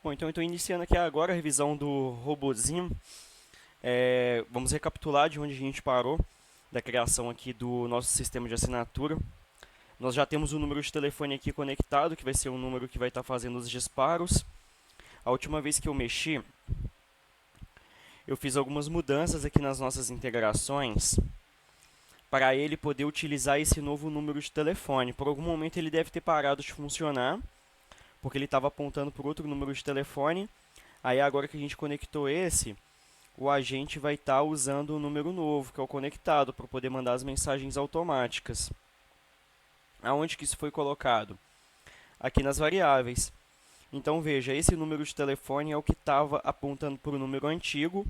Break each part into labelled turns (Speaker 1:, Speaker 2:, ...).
Speaker 1: Bom, então eu estou iniciando aqui agora a revisão do robozinho. Vamos recapitular de onde a gente parou, da criação aqui do nosso sistema de assinatura. Nós já temos o número de telefone aqui conectado, que vai ser o número que vai estar fazendo os disparos. A última vez que eu mexi, eu fiz algumas mudanças aqui nas nossas integrações para ele poder utilizar esse novo número de telefone. Por algum momento ele deve ter parado de funcionar, porque ele estava apontando por outro número de telefone. Aí agora que a gente conectou esse, o agente vai estar usando o número novo, que é o conectado, para poder mandar as mensagens automáticas. Aonde que isso foi colocado? Aqui nas variáveis. Então veja, esse número de telefone é o que estava apontando para o número antigo,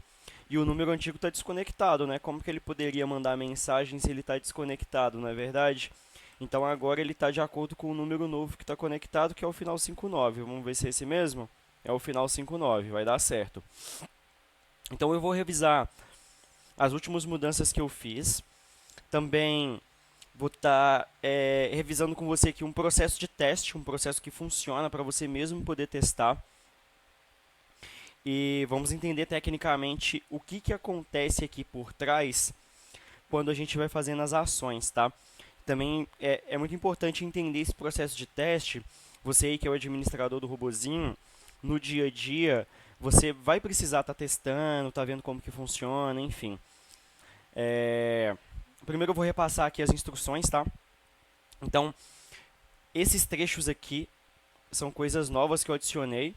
Speaker 1: e o número antigo está desconectado, né? Como que ele poderia mandar mensagem se ele está desconectado, não é verdade? Então agora ele está de acordo com o número novo que está conectado, que é o final 59. Vamos ver se é esse mesmo? É o final 59, vai dar certo. Então eu vou revisar as últimas mudanças que eu fiz. Também vou estar revisando com você aqui um processo de teste, um processo que funciona para você mesmo poder testar. E vamos entender tecnicamente o que acontece aqui por trás quando a gente vai fazendo as ações, tá? Também é muito importante entender esse processo de teste. Você aí que é o administrador do robozinho, no dia a dia, você vai precisar estar testando, tá vendo como que funciona, enfim. Primeiro eu vou repassar aqui as instruções, tá? Então, esses trechos aqui são coisas novas que eu adicionei.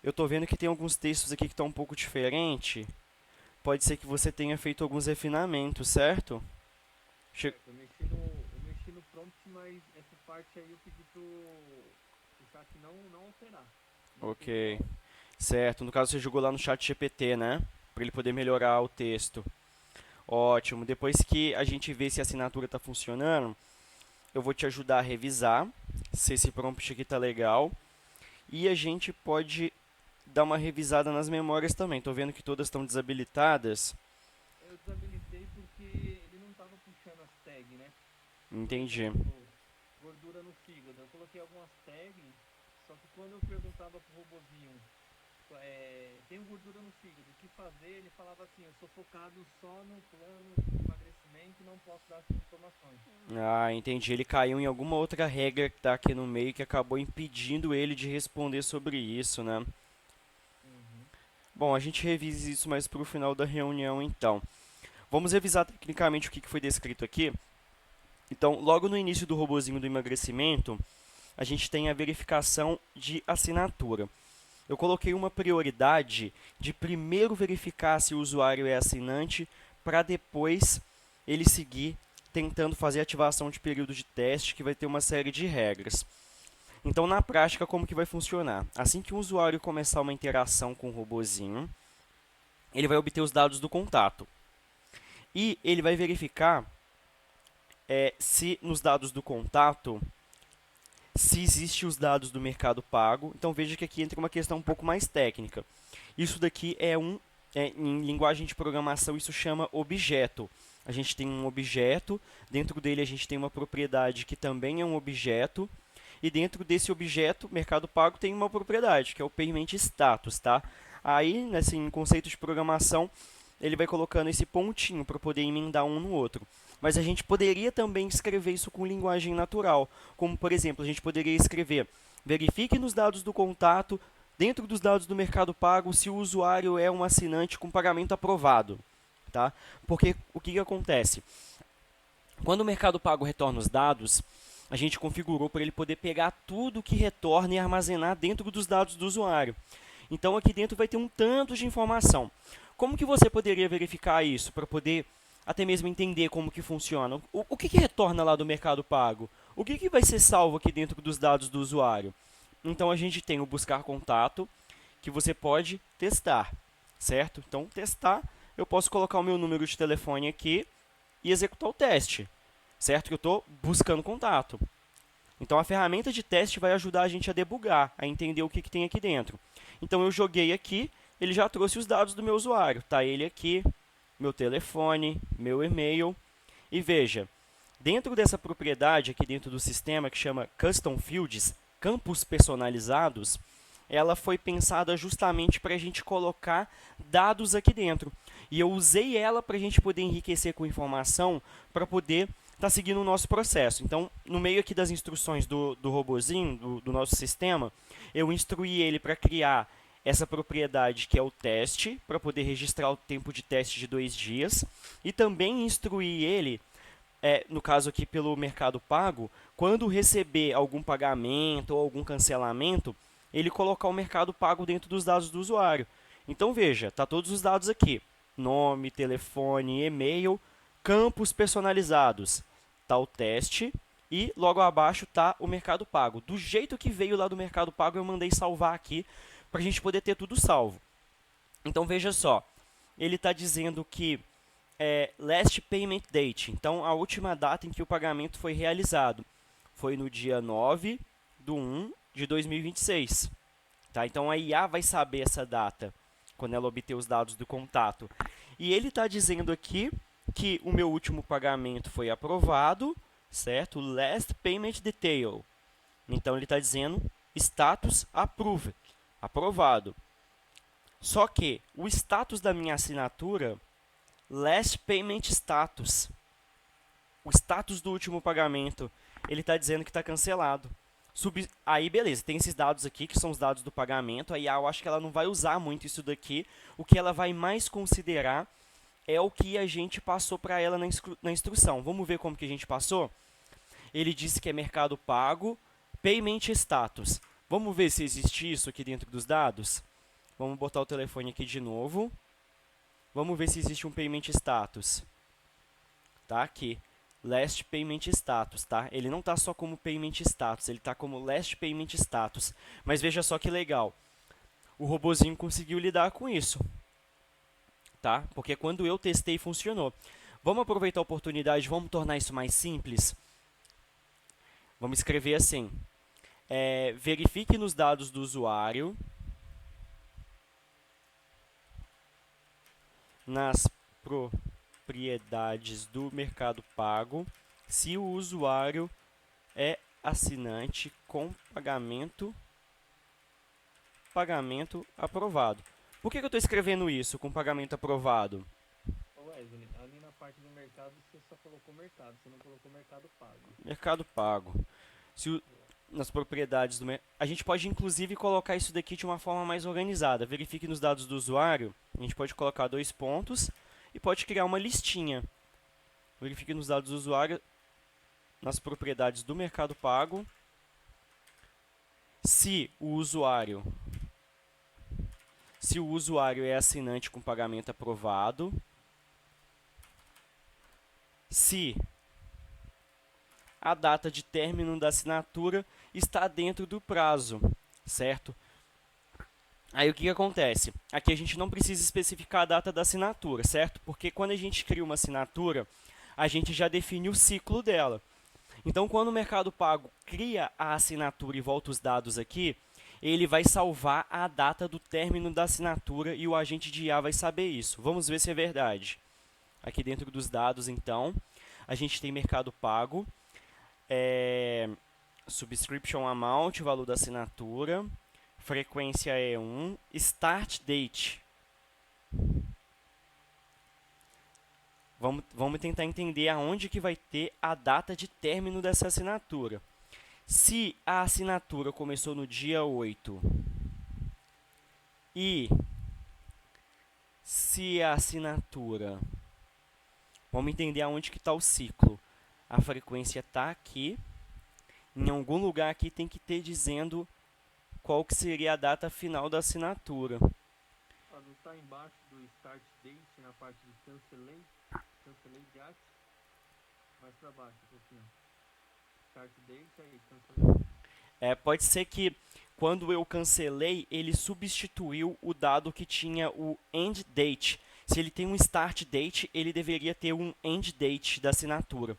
Speaker 1: Eu estou vendo que tem alguns textos aqui que estão um pouco diferentes. Pode ser que você tenha feito alguns refinamentos, certo?
Speaker 2: Eu mexi no prompt, mas essa parte aí eu pedi pro chat não alterar. Não alterou
Speaker 1: Ok,
Speaker 2: nada.
Speaker 1: certo. No caso, você jogou lá no chat GPT, né? Para ele poder melhorar o texto. Ótimo. Depois que a gente vê se a assinatura está funcionando, eu vou te ajudar a revisar se esse prompt aqui está legal. E a gente pode dar uma revisada nas memórias também. Estou vendo que todas estão desabilitadas.
Speaker 2: Eu desabilitei porque ele não estava puxando as tags, né? Por
Speaker 1: Entendi.
Speaker 2: exemplo, gordura no fígado. Eu coloquei algumas tags, só que quando eu perguntava pro robozinho, tenho gordura no fígado, o que fazer? Ele falava assim, eu sou focado só no plano de emagrecimento e não posso dar essas informações.
Speaker 1: Ah, entendi. Ele caiu em alguma outra regra que está aqui no meio que acabou impedindo ele de responder sobre isso, né?
Speaker 2: Uhum.
Speaker 1: Bom, a gente revisa isso mais para o final da reunião, então. Vamos revisar tecnicamente o que foi descrito aqui. Então, logo no início do robozinho do emagrecimento, a gente tem a verificação de assinatura. Eu coloquei uma prioridade de primeiro verificar se o usuário é assinante, para depois ele seguir tentando fazer ativação de período de teste, que vai ter uma série de regras. Então, na prática, como que vai funcionar? Assim que o usuário começar uma interação com o robozinho, ele vai obter os dados do contato. E ele vai verificar se nos dados do contato, se existem os dados do Mercado Pago. Então, veja que aqui entra uma questão um pouco mais técnica. Isso daqui em linguagem de programação, isso chama objeto. A gente tem um objeto, dentro dele a gente tem uma propriedade que também é um objeto, e dentro desse objeto, Mercado Pago tem uma propriedade, que é o Payment Status, tá? Aí, em conceito de programação, ele vai colocando esse pontinho para poder emendar um no outro. Mas a gente poderia também escrever isso com linguagem natural, como, por exemplo, a gente poderia escrever: verifique nos dados do contato, dentro dos dados do Mercado Pago, se o usuário é um assinante com pagamento aprovado. Tá? Porque o que acontece? Quando o Mercado Pago retorna os dados, a gente configurou para ele poder pegar tudo que retorna e armazenar dentro dos dados do usuário. Então, aqui dentro vai ter um tanto de informação. Como que você poderia verificar isso para poder até mesmo entender como que funciona? O que retorna lá do Mercado Pago? O que vai ser salvo aqui dentro dos dados do usuário? Então, a gente tem o buscar contato, que você pode testar, certo? Então, testar, eu posso colocar o meu número de telefone aqui e executar o teste, certo? Que eu estou buscando contato. Então, a ferramenta de teste vai ajudar a gente a debugar, a entender o que tem aqui dentro. Então, eu joguei aqui, ele já trouxe os dados do meu usuário. Tá ele aqui, meu telefone, meu e-mail. E veja, dentro dessa propriedade aqui dentro do sistema que chama Custom Fields, campos personalizados, ela foi pensada justamente para a gente colocar dados aqui dentro. E eu usei ela para a gente poder enriquecer com informação para poder estar seguindo o nosso processo. Então, no meio aqui das instruções do robozinho, do nosso sistema, eu instruí ele para criar essa propriedade que é o teste, para poder registrar o tempo de teste de 2 dias. E também instruí ele, no caso aqui pelo Mercado Pago, quando receber algum pagamento ou algum cancelamento, ele colocar o Mercado Pago dentro dos dados do usuário. Então veja, tá todos os dados aqui: nome, telefone, e-mail, campos personalizados, tá o teste e logo abaixo tá o Mercado Pago. Do jeito que veio lá do Mercado Pago, eu mandei salvar aqui para a gente poder ter tudo salvo. Então veja só, ele está dizendo que last payment date, então a última data em que o pagamento foi realizado foi no dia 9/1/2026. Tá? Então a IA vai saber essa data quando ela obter os dados do contato. E ele está dizendo aqui que o meu último pagamento foi aprovado, certo? Last payment detail. Então ele está dizendo status approved, aprovado. Só que o status da minha assinatura, last payment status, o status do último pagamento, ele está dizendo que está cancelado. Aí, beleza, tem esses dados aqui, que são os dados do pagamento. Aí eu acho que ela não vai usar muito isso daqui. O que ela vai mais considerar é o que a gente passou para ela na instrução. Vamos ver como que a gente passou? Ele disse que é Mercado Pago, Payment Status. Vamos ver se existe isso aqui dentro dos dados? Vamos botar o telefone aqui de novo. Vamos ver se existe um Payment Status. Tá aqui. Last Payment Status, tá? Ele não está só como Payment Status, ele está como Last Payment Status. Mas veja só que legal. O robozinho conseguiu lidar com isso. Tá? Porque quando eu testei, funcionou. Vamos aproveitar a oportunidade, vamos tornar isso mais simples. Vamos escrever assim. Verifique nos dados do usuário, nas propriedades do Mercado Pago, se o usuário é assinante com pagamento aprovado. Por que eu estou escrevendo isso com pagamento aprovado?
Speaker 2: Wesley, ali na parte do mercado você só colocou mercado, você não colocou Mercado Pago.
Speaker 1: Mercado Pago. Nas propriedades do a gente pode inclusive colocar isso daqui de uma forma mais organizada. Verifique nos dados do usuário. A gente pode colocar 2 pontos e pode criar uma listinha. Verifique nos dados do usuário, nas propriedades do Mercado Pago, se o usuário é assinante com pagamento aprovado, se a data de término da assinatura está dentro do prazo, certo? Aí o que acontece? Aqui a gente não precisa especificar a data da assinatura, certo? Porque quando a gente cria uma assinatura, a gente já define o ciclo dela. Então, quando o Mercado Pago cria a assinatura e volta os dados aqui, ele vai salvar a data do término da assinatura e o agente de IA vai saber isso. Vamos ver se é verdade. Aqui dentro dos dados, então, a gente tem Mercado Pago, subscription amount, valor da assinatura, frequência é 1, start date. Vamos tentar entender aonde que vai ter a data de término dessa assinatura. Se a assinatura começou no dia 8 e se a assinatura... Vamos entender aonde que está o ciclo. A frequência está aqui. Em algum lugar aqui tem que ter dizendo qual que seria a data final da assinatura.
Speaker 2: Não está embaixo do start date, na parte de cancelei date, mais para baixo um pouquinho. Start date, aí, cancelei.
Speaker 1: Pode ser que quando eu cancelei, ele substituiu o dado que tinha o end date. Se ele tem um start date, ele deveria ter um end date da assinatura.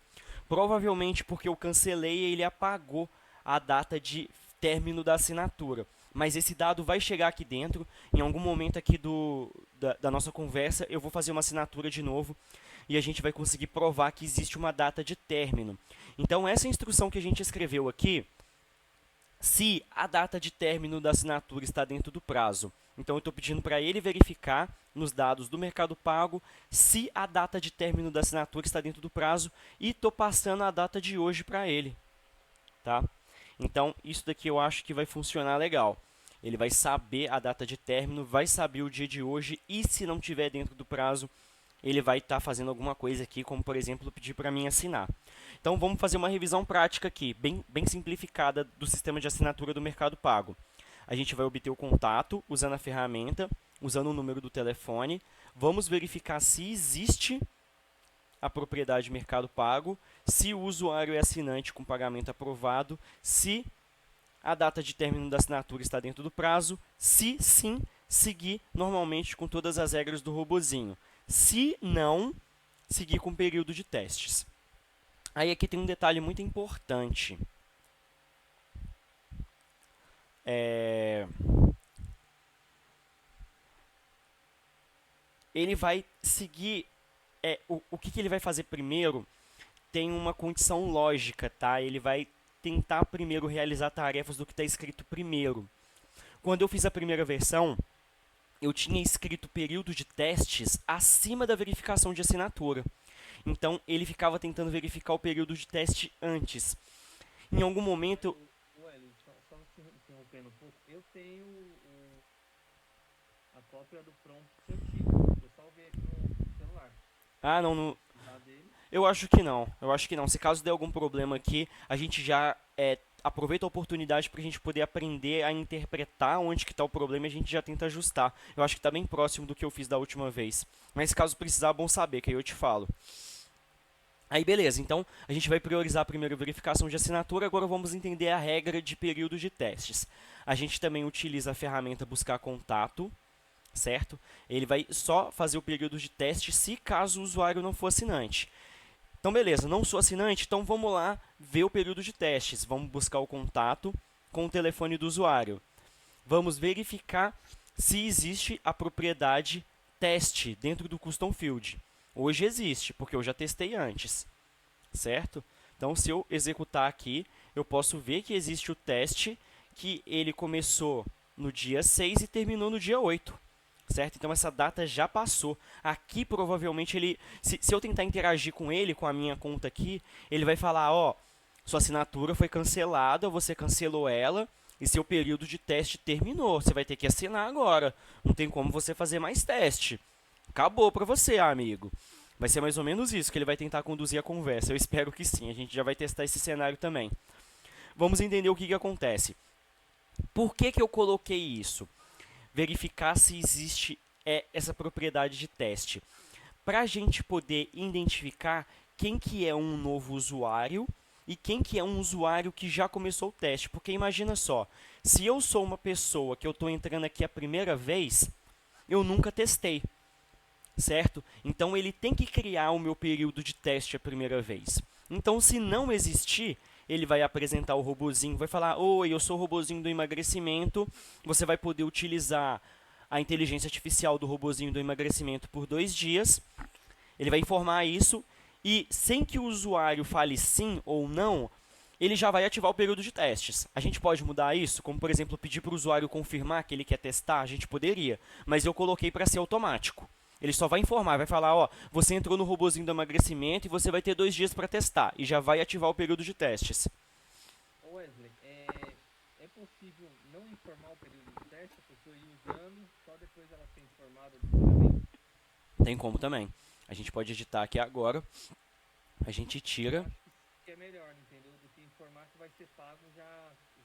Speaker 1: Provavelmente porque eu cancelei, ele apagou a data de término da assinatura. Mas esse dado vai chegar aqui dentro. Em algum momento aqui da nossa conversa, eu vou fazer uma assinatura de novo e a gente vai conseguir provar que existe uma data de término. Então, essa instrução que a gente escreveu aqui, se a data de término da assinatura está dentro do prazo. Então, eu estou pedindo para ele verificar nos dados do Mercado Pago se a data de término da assinatura está dentro do prazo e estou passando a data de hoje para ele. Tá? Então, isso daqui eu acho que vai funcionar legal. Ele vai saber a data de término, vai saber o dia de hoje e se não tiver dentro do prazo, ele vai estar fazendo alguma coisa aqui, como por exemplo, pedir para mim assinar. Então vamos fazer uma revisão prática aqui, bem simplificada do sistema de assinatura do Mercado Pago. A gente vai obter o contato usando a ferramenta, usando o número do telefone. Vamos verificar se existe a propriedade Mercado Pago, se o usuário é assinante com pagamento aprovado, se a data de término da assinatura está dentro do prazo, se sim, seguir normalmente com todas as regras do robozinho. Se não, seguir com o período de testes. Aí aqui tem um detalhe muito importante. Ele vai seguir... o que ele vai fazer primeiro tem uma condição lógica, tá? Ele vai tentar primeiro realizar tarefas do que está escrito primeiro. Quando eu fiz a primeira versão, eu tinha escrito período de testes acima da verificação de assinatura. Então, ele ficava tentando verificar o período de teste antes. Em algum momento...
Speaker 2: Só se interrompendo um pouco, eu tenho a cópia do prompt certinho. Eu salvei aqui no celular.
Speaker 1: Ah, não... Eu acho que não. Se caso der algum problema aqui, a gente já aproveita a oportunidade para a gente poder aprender a interpretar onde que está o problema e a gente já tenta ajustar. Eu acho que está bem próximo do que eu fiz da última vez. Mas caso precisar, é bom saber, que aí eu te falo. Aí beleza, então a gente vai priorizar a primeira verificação de assinatura, agora vamos entender a regra de período de testes. A gente também utiliza a ferramenta buscar contato, certo? Ele vai só fazer o período de teste se caso o usuário não for assinante. Então beleza, não sou assinante, então vamos lá ver o período de testes. Vamos buscar o contato com o telefone do usuário. Vamos verificar se existe a propriedade teste dentro do custom field. Hoje existe, porque eu já testei antes, certo? Então, se eu executar aqui, eu posso ver que existe o teste, que ele começou no dia 6 e terminou no dia 8, certo? Então, essa data já passou. Aqui, provavelmente, ele, se eu tentar interagir com ele, com a minha conta aqui, ele vai falar, ó, sua assinatura foi cancelada, você cancelou ela, e seu período de teste terminou. Você vai ter que assinar agora. Não tem como você fazer mais teste. Acabou para você, amigo. Vai ser mais ou menos isso que ele vai tentar conduzir a conversa. Eu espero que sim. A gente já vai testar esse cenário também. Vamos entender o que acontece. Por que eu coloquei isso? Verificar se existe essa propriedade de teste. Para a gente poder identificar quem que é um novo usuário e quem que é um usuário que já começou o teste. Porque imagina só, se eu sou uma pessoa que eu estou entrando aqui a primeira vez, eu nunca testei. Certo? Então, ele tem que criar o meu período de teste a primeira vez. Então, se não existir, ele vai apresentar o robozinho, vai falar, oi, eu sou o robozinho do emagrecimento, você vai poder utilizar a inteligência artificial do robozinho do emagrecimento por 2 dias. Ele vai informar isso e, sem que o usuário fale sim ou não, ele já vai ativar o período de testes. A gente pode mudar isso? Como, por exemplo, pedir para o usuário confirmar que ele quer testar? A gente poderia, mas eu coloquei para ser automático. Ele só vai informar, vai falar, ó, você entrou no robozinho do emagrecimento e você vai ter 2 dias para testar. E já vai ativar o período de testes.
Speaker 2: Wesley, é possível não informar o período de teste, a pessoa ir usando, só depois ela ser informada do pagamento?
Speaker 1: Tem como também. A gente pode editar aqui agora. A gente tira.
Speaker 2: Eu acho que é melhor, entendeu? Do que informar que vai ser pago já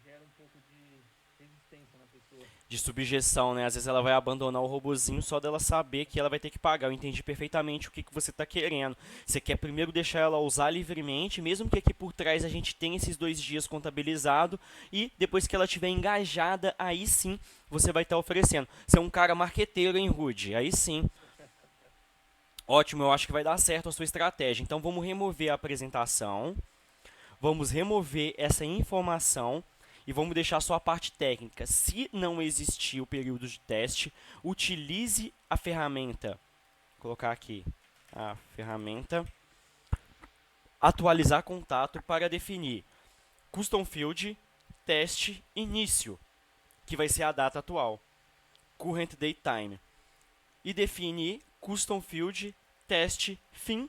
Speaker 2: gera um pouco de resistência na pessoa.
Speaker 1: De subjeção, né? Às vezes ela vai abandonar o robozinho só dela saber que ela vai ter que pagar. Eu entendi perfeitamente o que você está querendo. Você quer primeiro deixar ela usar livremente, mesmo que aqui por trás a gente tenha esses 2 dias contabilizado, e depois que ela estiver engajada, aí sim você vai estar oferecendo. Você é um cara marqueteiro, hein, Rude? Aí sim. Ótimo, eu acho que vai dar certo a sua estratégia. Então vamos remover a apresentação, vamos remover essa informação e vamos deixar só a parte técnica. Se não existir o período de teste, utilize a ferramenta. Vou colocar aqui a ferramenta atualizar contato para definir custom field, teste início, que vai ser a data atual, current date time, e define custom field teste fim,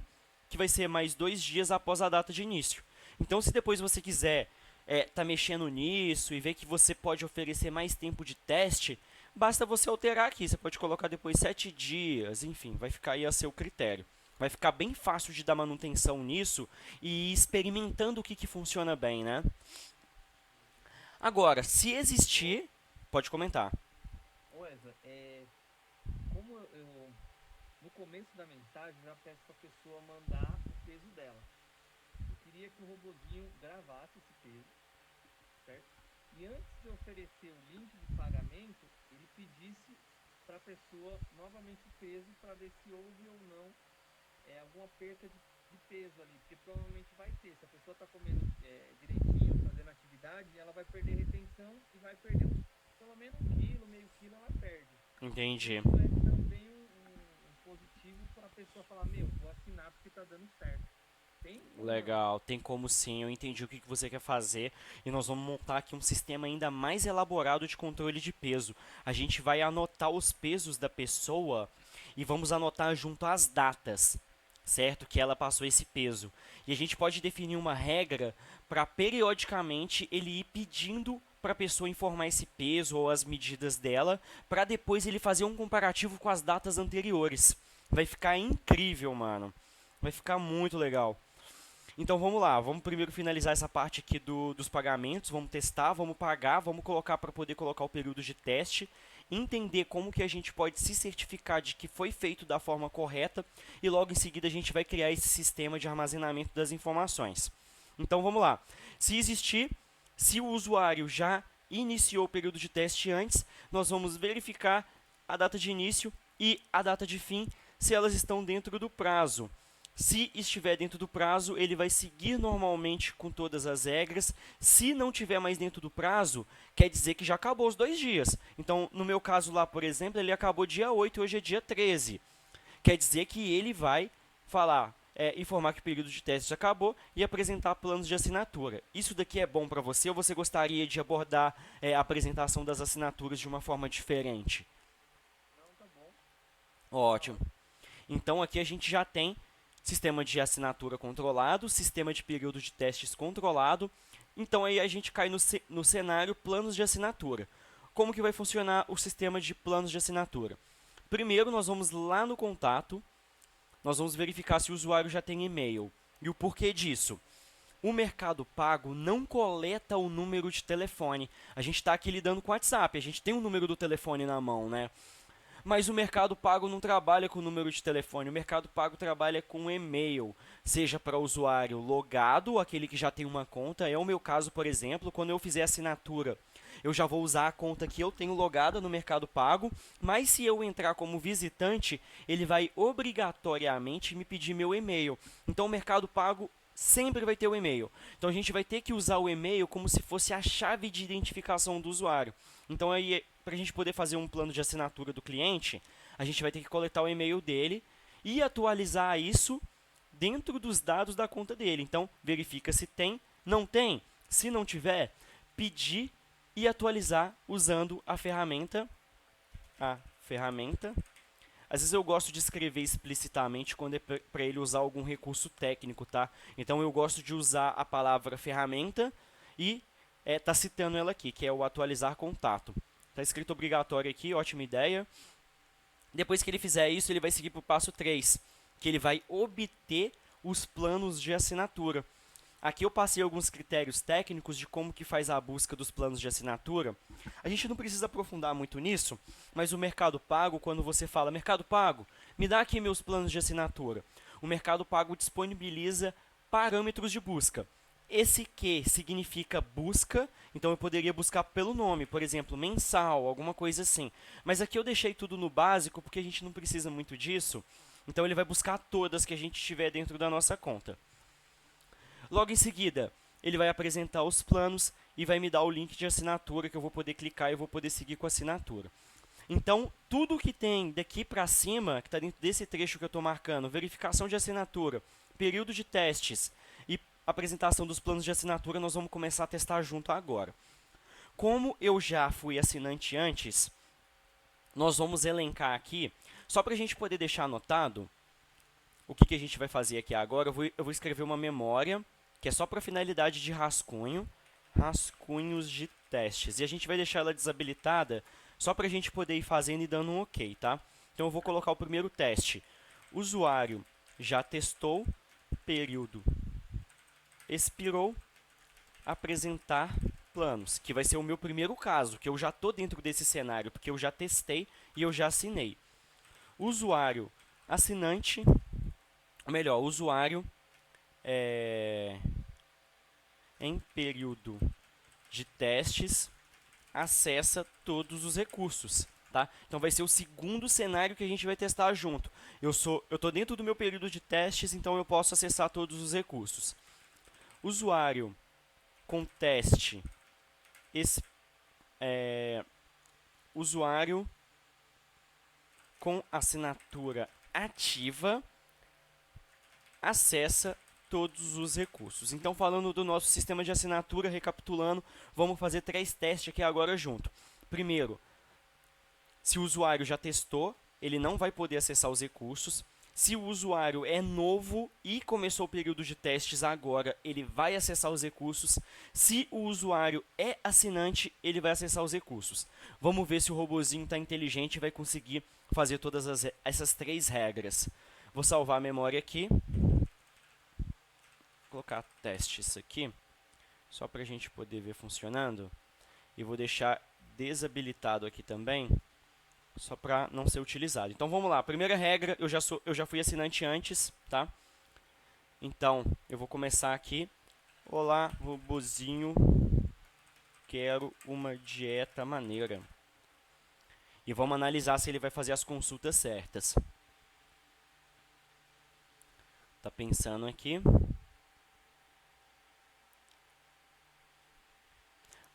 Speaker 1: que vai ser mais 2 dias após a data de início. Então, se depois você quiser tá mexendo nisso e ver que você pode oferecer mais tempo de teste, basta você alterar aqui. Você pode colocar depois 7 dias, enfim, vai ficar aí a seu critério. Vai ficar bem fácil de dar manutenção nisso e ir experimentando o que funciona bem, né? Agora, se existir, pode comentar.
Speaker 2: Wesley, como no começo da mensagem já peço para a pessoa mandar o peso dela. Eu queria que o robozinho gravasse esse peso, certo? E antes de oferecer o link de pagamento, ele pedisse para a pessoa novamente o peso para ver se houve ou não alguma perca de peso ali, porque provavelmente vai ter. Se a pessoa está comendo direitinho, fazendo atividade, ela vai perder retenção e vai perder pelo menos 1 quilo, meio quilo ela perde.
Speaker 1: Entendi.
Speaker 2: Isso é também um positivo para a pessoa falar, vou assinar porque está dando certo. Tem?
Speaker 1: Legal, tem como sim, eu entendi o que você quer fazer e nós vamos montar aqui um sistema ainda mais elaborado de controle de peso. A gente vai anotar os pesos da pessoa e vamos anotar junto as datas, certo? Que ela passou esse peso. E a gente pode definir uma regra para periodicamente ele ir pedindo para a pessoa informar esse peso ou as medidas dela, para depois ele fazer um comparativo com as datas anteriores. Vai ficar incrível, mano. Vai ficar muito legal. Então vamos lá, vamos primeiro finalizar essa parte aqui dos pagamentos, vamos testar, vamos pagar, vamos colocar para poder colocar o período de teste, entender como que a gente pode se certificar de que foi feito da forma correta e logo em seguida a gente vai criar esse sistema de armazenamento das informações. Então vamos lá, se existir, se o usuário já iniciou o período de teste antes, nós vamos verificar a data de início e a data de fim, se elas estão dentro do prazo. Se estiver dentro do prazo, ele vai seguir normalmente com todas as regras. Se não tiver mais dentro do prazo, quer dizer que já acabou os 2 dias. Então, no meu caso lá, por exemplo, ele acabou dia 8 e hoje é dia 13. Quer dizer que ele vai falar, informar que o período de teste acabou e apresentar planos de assinatura. Isso daqui é bom para você ou você gostaria de abordar a apresentação das assinaturas de uma forma diferente?
Speaker 2: Não, tá bom.
Speaker 1: Ótimo. Então, aqui a gente já tem sistema de assinatura controlado, sistema de período de testes controlado. Então aí a gente cai no cenário planos de assinatura. Como que vai funcionar o sistema de planos de assinatura? Primeiro nós vamos lá no contato, nós vamos verificar se o usuário já tem e-mail. E o porquê disso? O Mercado Pago não coleta o número de telefone. A gente está aqui lidando com o WhatsApp, a gente tem o número do telefone na mão, né? Mas o Mercado Pago não trabalha com o número de telefone, o Mercado Pago trabalha com e-mail, seja para o usuário logado, aquele que já tem uma conta, é o meu caso, por exemplo, quando eu fizer assinatura, eu já vou usar a conta que eu tenho logada no Mercado Pago, mas se eu entrar como visitante, ele vai obrigatoriamente me pedir meu e-mail. Então o Mercado Pago sempre vai ter o e-mail. Então a gente vai ter que usar o e-mail como se fosse a chave de identificação do usuário. Então aí, para a gente poder fazer um plano de assinatura do cliente, a gente vai ter que coletar o e-mail dele e atualizar isso dentro dos dados da conta dele. Então verifica se tem, não tem. Se não tiver, pedir e atualizar usando a ferramenta. Às vezes eu gosto de escrever explicitamente quando é para ele usar algum recurso técnico, tá? Então eu gosto de usar a palavra ferramenta e tá citando ela aqui, que é o atualizar contato. Está escrito obrigatório aqui, ótima ideia. Depois que ele fizer isso, ele vai seguir para o passo 3, que ele vai obter os planos de assinatura. Aqui eu passei alguns critérios técnicos de como que faz a busca dos planos de assinatura. A gente não precisa aprofundar muito nisso, mas o Mercado Pago, quando você fala Mercado Pago, me dá aqui meus planos de assinatura. O Mercado Pago disponibiliza parâmetros de busca. Esse Q significa busca, então eu poderia buscar pelo nome, por exemplo, mensal, alguma coisa assim. Mas aqui eu deixei tudo no básico porque a gente não precisa muito disso, então ele vai buscar todas que a gente tiver dentro da nossa conta. Logo em seguida, ele vai apresentar os planos e vai me dar o link de assinatura que eu vou poder clicar e eu vou poder seguir com a assinatura. Então, tudo que tem daqui para cima, que está dentro desse trecho que eu estou marcando, verificação de assinatura, período de testes e apresentação dos planos de assinatura, nós vamos começar a testar junto agora. Como eu já fui assinante antes, nós vamos elencar aqui, só para a gente poder deixar anotado, o que a gente vai fazer aqui agora. Eu vou escrever uma memória, que é só para finalidade de rascunho, rascunhos de testes. E a gente vai deixar ela desabilitada, só para a gente poder ir fazendo e dando um ok, tá? Então, eu vou colocar o primeiro teste. Usuário já testou, período expirou, apresentar planos, que vai ser o meu primeiro caso, que eu já estou dentro desse cenário, porque eu já testei e eu já assinei. Usuário assinante, melhor, usuário em período de testes acessa todos os recursos. Tá? Então, vai ser o segundo cenário que a gente vai testar junto. Eu estou dentro do meu período de testes, então eu posso acessar todos os recursos. Usuário com teste, usuário com assinatura ativa acessa todos os recursos. Então, falando do nosso sistema de assinatura, recapitulando, vamos fazer 3 testes aqui agora junto. Primeiro, se o usuário já testou, ele não vai poder acessar os recursos. Se o usuário é novo e começou o período de testes agora, ele vai acessar os recursos. Se o usuário é assinante, ele vai acessar os recursos. Vamos ver se o robozinho está inteligente e vai conseguir fazer todas essas 3 regras. Vou salvar a memória aqui. Vou colocar testes aqui, só para a gente poder ver funcionando. E vou deixar desabilitado aqui também, só para não ser utilizado. Então, vamos lá. Primeira regra, eu já fui assinante antes, tá? Então, eu vou começar aqui. Olá, robozinho, quero uma dieta maneira. E vamos analisar se ele vai fazer as consultas certas. Tá pensando aqui.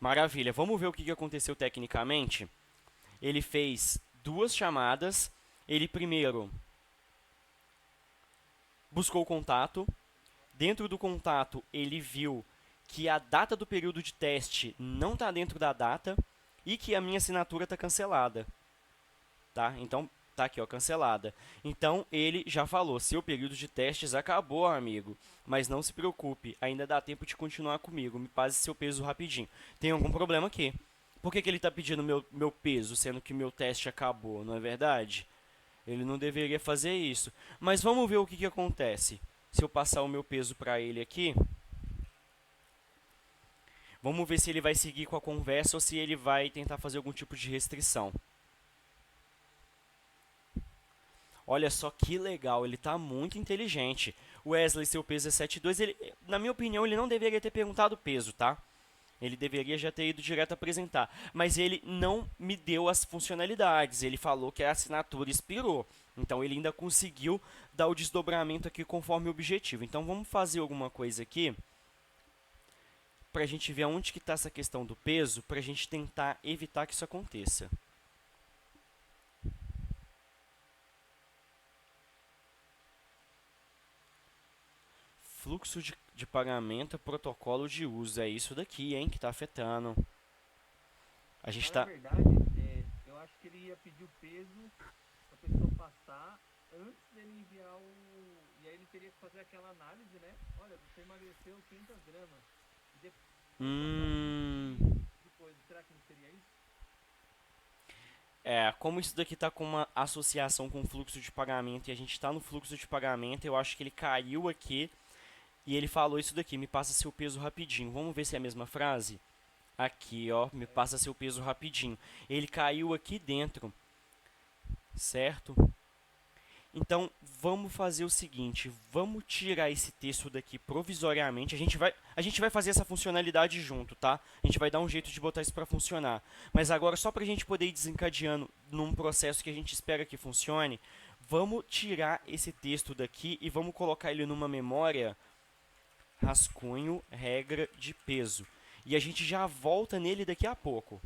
Speaker 1: Maravilha. Vamos ver o que aconteceu tecnicamente. Ele fez 2 chamadas. Ele primeiro buscou o contato. Dentro do contato, ele viu que a data do período de teste não está dentro da data e que a minha assinatura está cancelada. Tá? Então, tá aqui, ó, cancelada. Então, ele já falou, seu período de testes acabou, amigo. Mas não se preocupe, ainda dá tempo de continuar comigo. Me passe seu peso rapidinho. Tem algum problema aqui? Por que ele está pedindo meu peso, sendo que meu teste acabou, não é verdade? Ele não deveria fazer isso. Mas vamos ver o que acontece. Se eu passar o meu peso para ele aqui, vamos ver se ele vai seguir com a conversa ou se ele vai tentar fazer algum tipo de restrição. Olha só que legal, ele está muito inteligente. Wesley, seu peso é 7,2. Na minha opinião, ele não deveria ter perguntado o peso, tá? Ele deveria já ter ido direto apresentar. Mas ele não me deu as funcionalidades. Ele falou que a assinatura expirou. Então, ele ainda conseguiu dar o desdobramento aqui conforme o objetivo. Então, vamos fazer alguma coisa aqui para a gente ver onde que está essa questão do peso, para a gente tentar evitar que isso aconteça. Fluxo de pagamento, protocolo de uso. É isso daqui, hein, que está afetando. A gente
Speaker 2: Na
Speaker 1: está...
Speaker 2: verdade, eu acho que ele ia pedir o peso pra pessoa passar antes dele enviar o... E aí ele teria que fazer aquela análise, né? Olha, você emagreceu 500 gramas. E depois, será que não seria isso?
Speaker 1: Como isso daqui está com uma associação com o fluxo de pagamento e a gente está no fluxo de pagamento, eu acho que ele caiu aqui e ele falou isso daqui, me passa seu peso rapidinho. Vamos ver se é a mesma frase? Aqui, ó, me passa seu peso rapidinho. Ele caiu aqui dentro, certo? Então, vamos fazer o seguinte, vamos tirar esse texto daqui provisoriamente. A gente vai fazer essa funcionalidade junto, tá? A gente vai dar um jeito de botar isso para funcionar. Mas agora, só para a gente poder ir desencadeando num processo que a gente espera que funcione, vamos tirar esse texto daqui e vamos colocar ele numa memória rascunho, regra de peso. E a gente já volta nele daqui a pouco.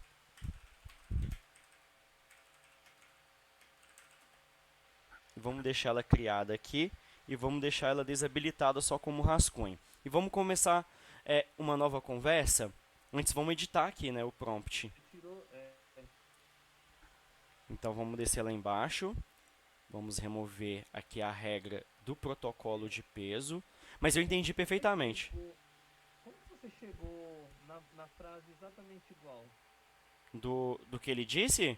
Speaker 1: Vamos deixar ela criada aqui e vamos deixar ela desabilitada só como rascunho. E vamos começar uma nova conversa Antes vamos editar aqui, né, o prompt.
Speaker 2: Você tirou.
Speaker 1: Então vamos descer lá embaixo. Vamos remover aqui a regra do protocolo de peso. Mas eu entendi perfeitamente.
Speaker 2: Como que você chegou na frase exatamente igual?
Speaker 1: Do que ele disse?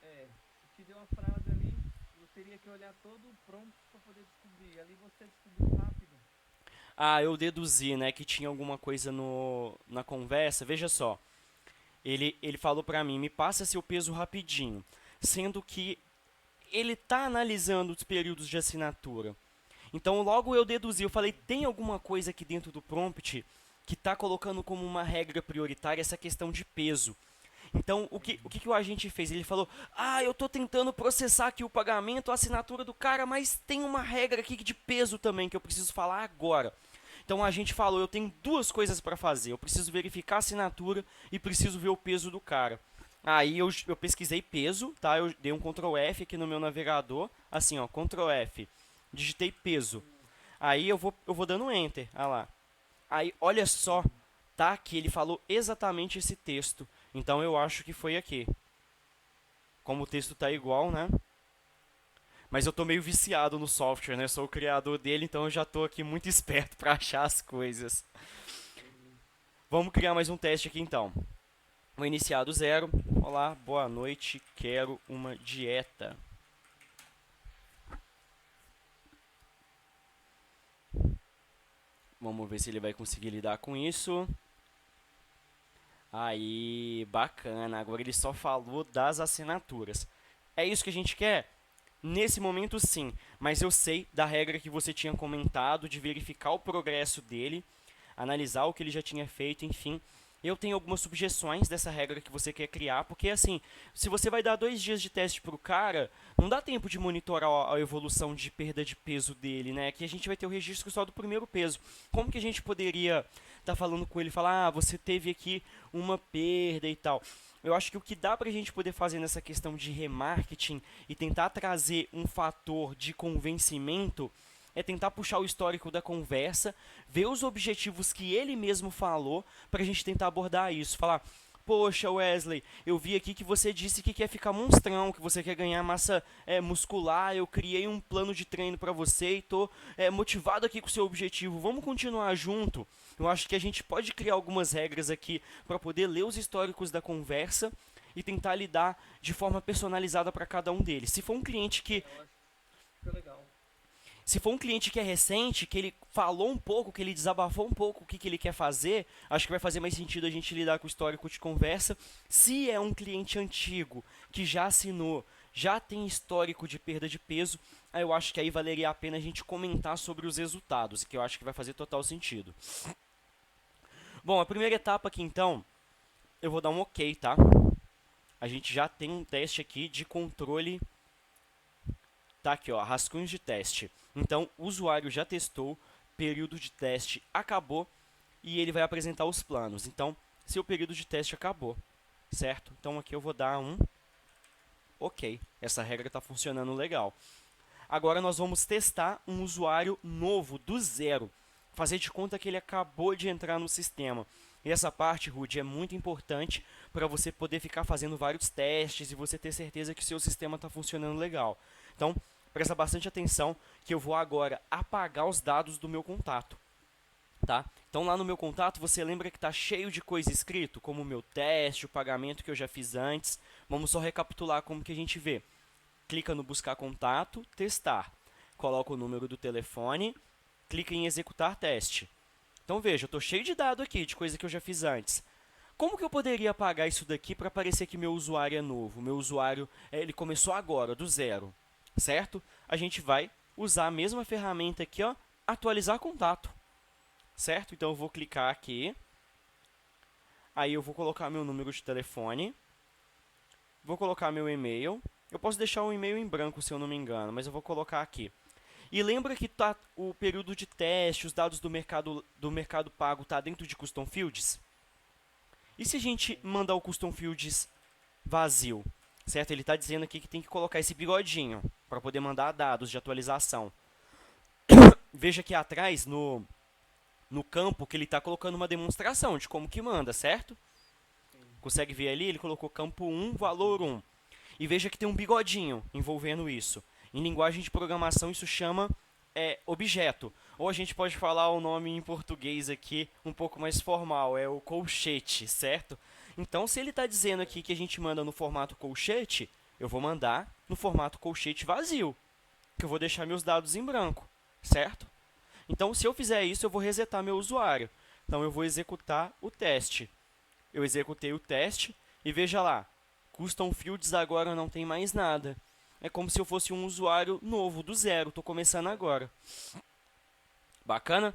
Speaker 2: Se te deu uma frase ali, eu teria que olhar todo o prompt para poder descobrir. Ali você descobriu rápido.
Speaker 1: Ah, eu deduzi, né, que tinha alguma coisa na conversa. Veja só. Ele falou pra mim, me passa seu peso rapidinho. Sendo que ele tá analisando os períodos de assinatura. Então, logo eu deduzi, eu falei, tem alguma coisa aqui dentro do prompt que está colocando como uma regra prioritária essa questão de peso. Então, o que o agente fez? Ele falou, eu estou tentando processar aqui o pagamento, a assinatura do cara, mas tem uma regra aqui de peso também que eu preciso falar agora. Então, o agente falou, eu tenho duas coisas para fazer. Eu preciso verificar a assinatura e preciso ver o peso do cara. Aí eu pesquisei peso, tá? Eu dei um Ctrl F aqui no meu navegador, assim, ó, Ctrl F. Digitei peso. Aí eu vou dando Enter, ah lá. Aí, olha só, tá? Que ele falou exatamente esse texto. Então, eu acho que foi aqui. Como o texto tá igual, né? Mas eu tô meio viciado no software, né? Sou o criador dele, então eu já tô aqui muito esperto para achar as coisas. Vamos criar mais um teste aqui, então. Vou iniciar do zero. Olá, boa noite, quero uma dieta. Vamos ver se ele vai conseguir lidar com isso. Aí, bacana. Agora ele só falou das assinaturas. É isso que a gente quer? Nesse momento, sim. Mas eu sei da regra que você tinha comentado de verificar o progresso dele, analisar o que ele já tinha feito, enfim. Eu tenho algumas sugestões dessa regra que você quer criar, porque assim, se você vai dar 2 dias de teste para o cara, não dá tempo de monitorar a evolução de perda de peso dele, né? Que a gente vai ter o registro só do primeiro peso. Como que a gente poderia estar falando com ele, falar, você teve aqui uma perda e tal? Eu acho que o que dá para a gente poder fazer nessa questão de remarketing e tentar trazer um fator de convencimento é tentar puxar o histórico da conversa, ver os objetivos que ele mesmo falou, para a gente tentar abordar isso. Falar, poxa Wesley, eu vi aqui que você disse que quer ficar monstrão, que você quer ganhar massa muscular, eu criei um plano de treino para você e estou motivado aqui com o seu objetivo, vamos continuar junto? Eu acho que a gente pode criar algumas regras aqui para poder ler os históricos da conversa e tentar lidar de forma personalizada para cada um deles. Se for um cliente que
Speaker 2: Eu acho que fica legal.
Speaker 1: se for um cliente que é recente, que ele falou um pouco, que ele desabafou um pouco o que ele quer fazer, acho que vai fazer mais sentido a gente lidar com o histórico de conversa. Se é um cliente antigo, que já assinou, já tem histórico de perda de peso, aí eu acho que aí valeria a pena a gente comentar sobre os resultados, que eu acho que vai fazer total sentido. Bom, a primeira etapa aqui então, eu vou dar um ok, tá? A gente já tem um teste aqui de controle. Tá aqui, ó, rascunhos de teste. Então, o usuário já testou, período de teste acabou e ele vai apresentar os planos. Então, seu período de teste acabou, certo? Então, aqui eu vou dar um ok. Essa regra está funcionando legal. Agora, nós vamos testar um usuário novo, do zero. Fazer de conta que ele acabou de entrar no sistema. E essa parte, Rudy, é muito importante para você poder ficar fazendo vários testes e você ter certeza que o seu sistema está funcionando legal. Então, presta bastante atenção que eu vou agora apagar os dados do meu contato. Tá? Então, lá no meu contato, você lembra que está cheio de coisa escrito, como o meu teste, o pagamento que eu já fiz antes. Vamos só recapitular como que a gente vê. Clica no buscar contato, testar. Coloca o número do telefone, clica em executar teste. Então, veja, eu estou cheio de dado aqui, de coisa que eu já fiz antes. Como que eu poderia apagar isso daqui para parecer que meu usuário é novo? Meu usuário ele começou agora, do zero, certo? A gente vai usar a mesma ferramenta aqui, ó, atualizar contato, certo? Então, eu vou clicar aqui. Aí, eu vou colocar meu número de telefone. Vou colocar meu e-mail. Eu posso deixar o e-mail em branco, se eu não me engano, mas eu vou colocar aqui. E lembra que tá o período de teste, os dados do mercado pago está dentro de Custom Fields? E se a gente mandar o Custom Fields vazio? Certo? Ele está dizendo aqui que tem que colocar esse bigodinho para poder mandar dados de atualização. Veja aqui atrás, no campo que ele está colocando uma demonstração de como que manda, certo?
Speaker 2: sim.
Speaker 1: Consegue ver ali? Ele colocou campo 1, valor 1. E veja que tem um bigodinho envolvendo isso. Em linguagem de programação, isso chama objeto. Ou a gente pode falar o nome em português aqui um pouco mais formal, é o colchete, certo? Então, se ele está dizendo aqui que a gente manda no formato colchete, eu vou mandar no formato colchete vazio, que eu vou deixar meus dados em branco, certo? Então, se eu fizer isso, eu vou resetar meu usuário. Então, eu vou executar o teste. Eu executei o teste e veja lá, Custom Fields agora não tem mais nada. É como se eu fosse um usuário novo, do zero, estou começando agora. Bacana?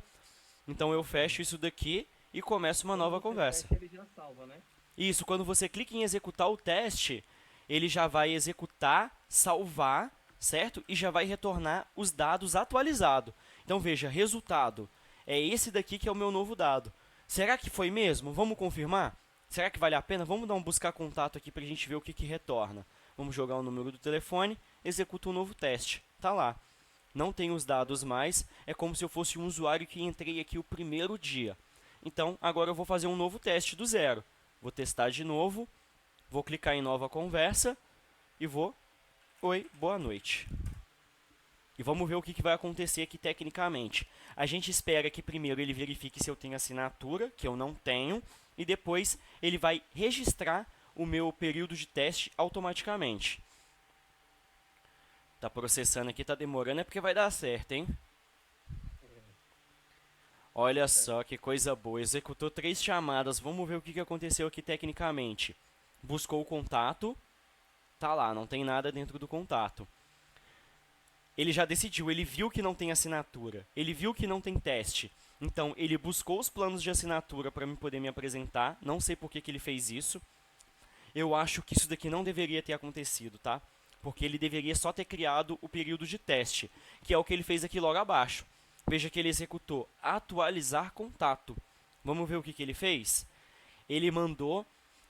Speaker 1: Então eu fecho
Speaker 2: Sim.
Speaker 1: isso daqui e começo uma
Speaker 2: Quando
Speaker 1: nova
Speaker 2: você
Speaker 1: conversa.
Speaker 2: fecha, ele já salva, né?
Speaker 1: Isso, quando você clica em executar o teste, ele já vai executar, salvar, certo? E já vai retornar os dados atualizados. Então veja, resultado. É esse daqui que é o meu novo dado. Será que foi mesmo? Vamos confirmar? Será que vale a pena? Vamos dar um buscar contato aqui para a gente ver o que retorna. Vamos jogar o número do telefone, executa um novo teste. Tá lá. Não tem os dados mais, é como se eu fosse um usuário que entrei aqui o primeiro dia. Então, agora eu vou fazer um novo teste do zero. Vou testar de novo, vou clicar em nova conversa e vou, oi, boa noite. E vamos ver o que vai acontecer aqui tecnicamente. A gente espera que primeiro ele verifique se eu tenho assinatura, que eu não tenho, e depois ele vai registrar o meu período de teste automaticamente. Tá processando aqui, tá demorando, é porque vai dar certo, hein? Olha
Speaker 2: Certo.
Speaker 1: só que coisa boa. Executou 3 chamadas. Vamos ver o que aconteceu aqui tecnicamente. Buscou o contato. Tá lá, não tem nada dentro do contato. Ele já decidiu, ele viu que não tem assinatura. Ele viu que não tem teste. Então, ele buscou os planos de assinatura para poder me apresentar. Não sei por que ele fez isso. Eu acho que isso daqui não deveria ter acontecido, tá? Porque ele deveria só ter criado o período de teste, que é o que ele fez aqui logo abaixo. Veja que ele executou atualizar contato. Vamos ver o que ele fez? Ele mandou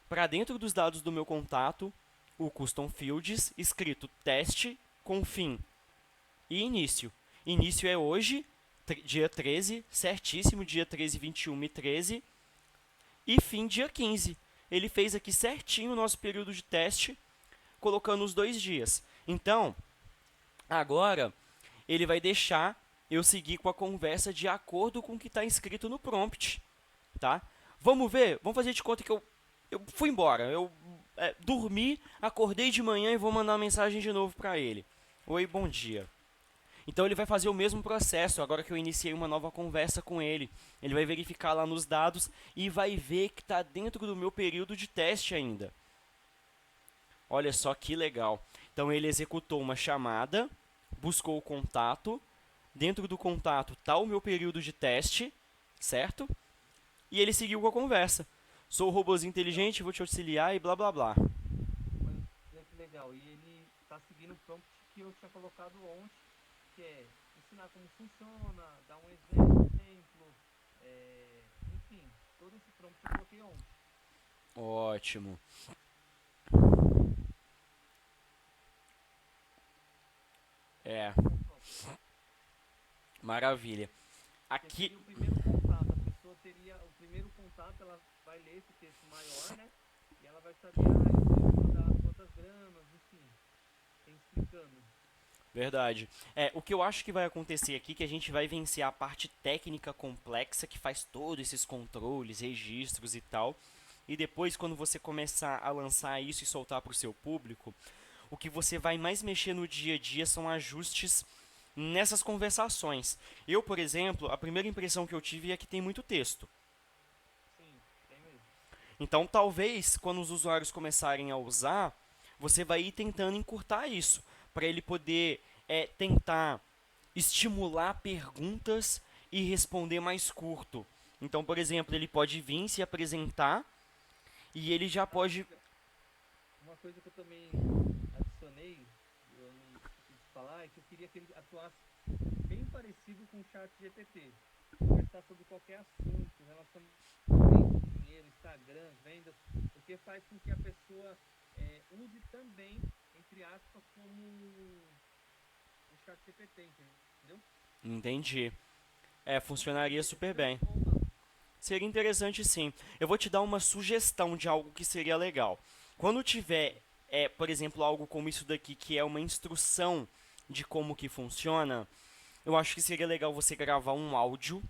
Speaker 1: para dentro dos dados do meu contato o custom fields escrito teste com fim e início. Início é hoje, dia 13, certíssimo, dia 13, 21 e 13, e fim dia 15. Ele fez aqui certinho o nosso período de teste, colocando os 2 dias. Então, agora, ele vai deixar eu seguir com a conversa de acordo com o que está escrito no prompt, tá? Vamos ver? Vamos fazer de conta que eu fui embora. Eu dormi, acordei de manhã e vou mandar uma mensagem de novo para ele. Oi, bom dia. Então ele vai fazer o mesmo processo agora que eu iniciei uma nova conversa com ele. Ele vai verificar lá nos dados e vai ver que está dentro do meu período de teste ainda. Olha só que legal. Então ele executou uma chamada, buscou o contato. Dentro do contato está o meu período de teste, certo? E ele seguiu com a conversa. Sou o robozinho
Speaker 2: Legal.
Speaker 1: inteligente, vou te auxiliar e blá blá blá.
Speaker 2: Olha que legal. E ele tá seguindo o prompt que eu tinha colocado ontem, que é ensinar como funciona, dar um exemplo, enfim, todo esse prompt eu coloquei ontem.
Speaker 1: Ótimo. É,
Speaker 2: Pronto.
Speaker 1: maravilha.
Speaker 2: Que
Speaker 1: Aqui,
Speaker 2: seria o primeiro contato. A pessoa teria o primeiro contato, ela vai ler esse texto maior, né? E ela vai saber, eu devo mandar quantas gramas, enfim, tem explicando.
Speaker 1: verdade. O que eu acho que vai acontecer aqui é que a gente vai vencer a parte técnica complexa que faz todos esses controles, registros e tal. E depois, quando você começar a lançar isso e soltar para o seu público, o que você vai mais mexer no dia a dia são ajustes nessas conversações. Eu, por exemplo, a primeira impressão que eu tive é que tem muito texto.
Speaker 2: Sim, tem mesmo.
Speaker 1: Então, talvez, quando os usuários começarem a usar, você vai ir tentando encurtar isso, para ele poder tentar estimular perguntas e responder mais curto. Então, por exemplo, ele pode vir se apresentar e ele já
Speaker 2: Ah,
Speaker 1: pode.
Speaker 2: uma coisa que eu também adicionei, eu não esqueci de falar, é que eu queria que ele atuasse bem parecido com o chat GPT. Conversar sobre qualquer assunto, relacionamento, dinheiro, Instagram, vendas, porque faz com que a pessoa use também, entre aspas, como o chat GPT, entendeu?
Speaker 1: Entendi. Funcionaria super bem.
Speaker 2: Ou não?
Speaker 1: Seria interessante sim. Eu vou te dar uma sugestão de algo que seria legal. Quando tiver, por exemplo, algo como isso daqui, que é uma instrução de como que funciona, eu acho que seria legal você gravar um áudio,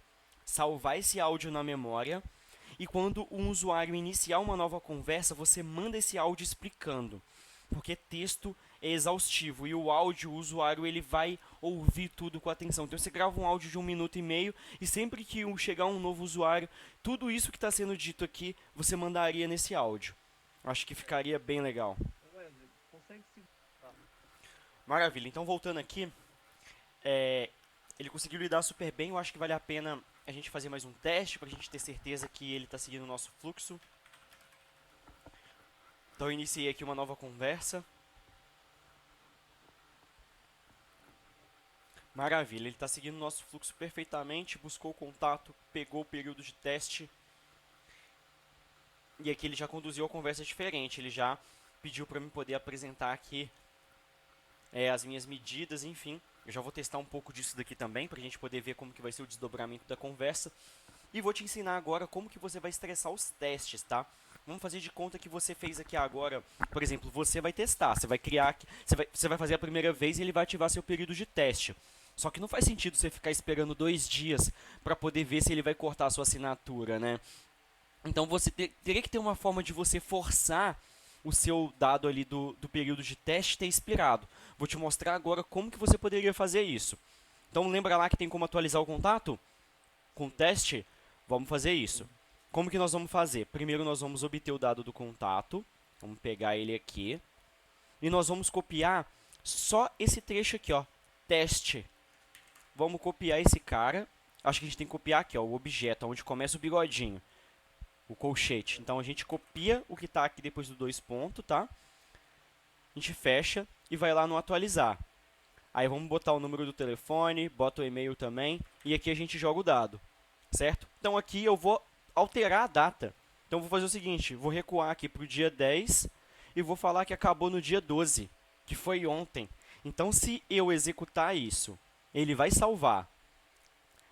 Speaker 1: salvar esse áudio na memória, e quando um usuário iniciar uma nova conversa, você manda esse áudio explicando. Porque texto é exaustivo e o áudio, o usuário, ele vai ouvir tudo com atenção. Então você grava um áudio de 1 minuto e meio e sempre que chegar um novo usuário, tudo isso que está sendo dito aqui, você mandaria nesse áudio. Acho que ficaria bem legal.
Speaker 2: Ô, Wesley, consegue se... Tá.
Speaker 1: Maravilha, então voltando aqui, é, ele conseguiu lidar super bem, eu acho que vale a pena a gente fazer mais um teste para a gente ter certeza que ele está seguindo o nosso fluxo. Então eu iniciei aqui uma nova conversa. Maravilha, ele está seguindo o nosso fluxo perfeitamente, buscou o contato, pegou o período de teste e aqui ele já conduziu a conversa diferente, ele já pediu para mim poder apresentar aqui as minhas medidas, enfim. Eu já vou testar um pouco disso daqui também, para a gente poder ver como que vai ser o desdobramento da conversa. E vou te ensinar agora como que você vai estressar os testes, tá? Vamos fazer de conta que você fez aqui agora, por exemplo, você vai testar, você vai criar, você vai fazer a primeira vez e ele vai ativar seu período de teste. Só que não faz sentido você ficar esperando 2 dias para poder ver se ele vai cortar a sua assinatura, né? Então você teria que ter uma forma de você forçar o seu dado ali do período de teste ter expirado. Vou te mostrar agora como que você poderia fazer isso. Então lembra lá que tem como atualizar o contato? Com o teste, vamos fazer isso. Como que nós vamos fazer? Primeiro nós vamos obter o dado do contato. Vamos pegar ele aqui. E nós vamos copiar só esse trecho aqui, ó. Teste. Vamos copiar esse cara. Acho que a gente tem que copiar aqui, ó, o objeto, onde começa o bigodinho. O colchete. Então a gente copia o que está aqui depois do 2 pontos, tá? A gente fecha e vai lá no atualizar. Aí vamos botar o número do telefone, bota o e-mail também, e aqui a gente joga o dado, certo? Então aqui eu vou alterar a data. Então vou fazer o seguinte, vou recuar aqui para o dia 10 e vou falar que acabou no dia 12, que foi ontem. Então se eu executar isso, ele vai salvar.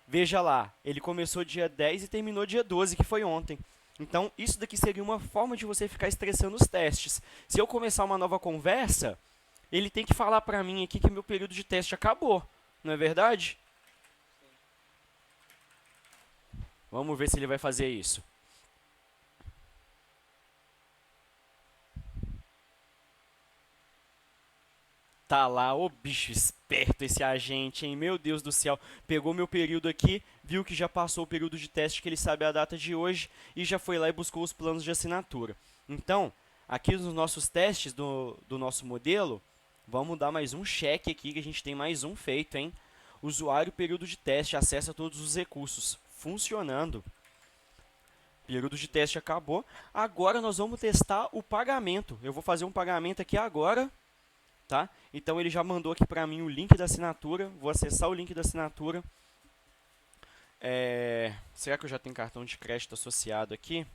Speaker 1: Veja lá, ele começou dia 10 e terminou dia 12, que foi ontem. Então, isso daqui seria uma forma de você ficar estressando os testes. Se eu começar uma nova conversa, ele tem que falar para mim aqui que meu período de teste acabou. Não é verdade? Vamos ver se ele vai fazer isso. Tá lá, ô bicho esperto esse agente, hein? Meu Deus do céu. Pegou meu período aqui, viu que já passou o período de teste, que ele sabe a data de hoje, e já foi lá e buscou os planos de assinatura. Então, aqui nos nossos testes do nosso modelo, vamos dar mais um cheque aqui, que a gente tem mais um feito, hein? Usuário, período de teste, acessa todos os recursos. Funcionando. Período de teste acabou. Agora nós vamos testar o pagamento. Eu vou fazer um pagamento aqui agora. Tá? Então ele já mandou aqui para mim o link da assinatura. Vou acessar o link da assinatura. Será que eu já tenho cartão de crédito associado aqui?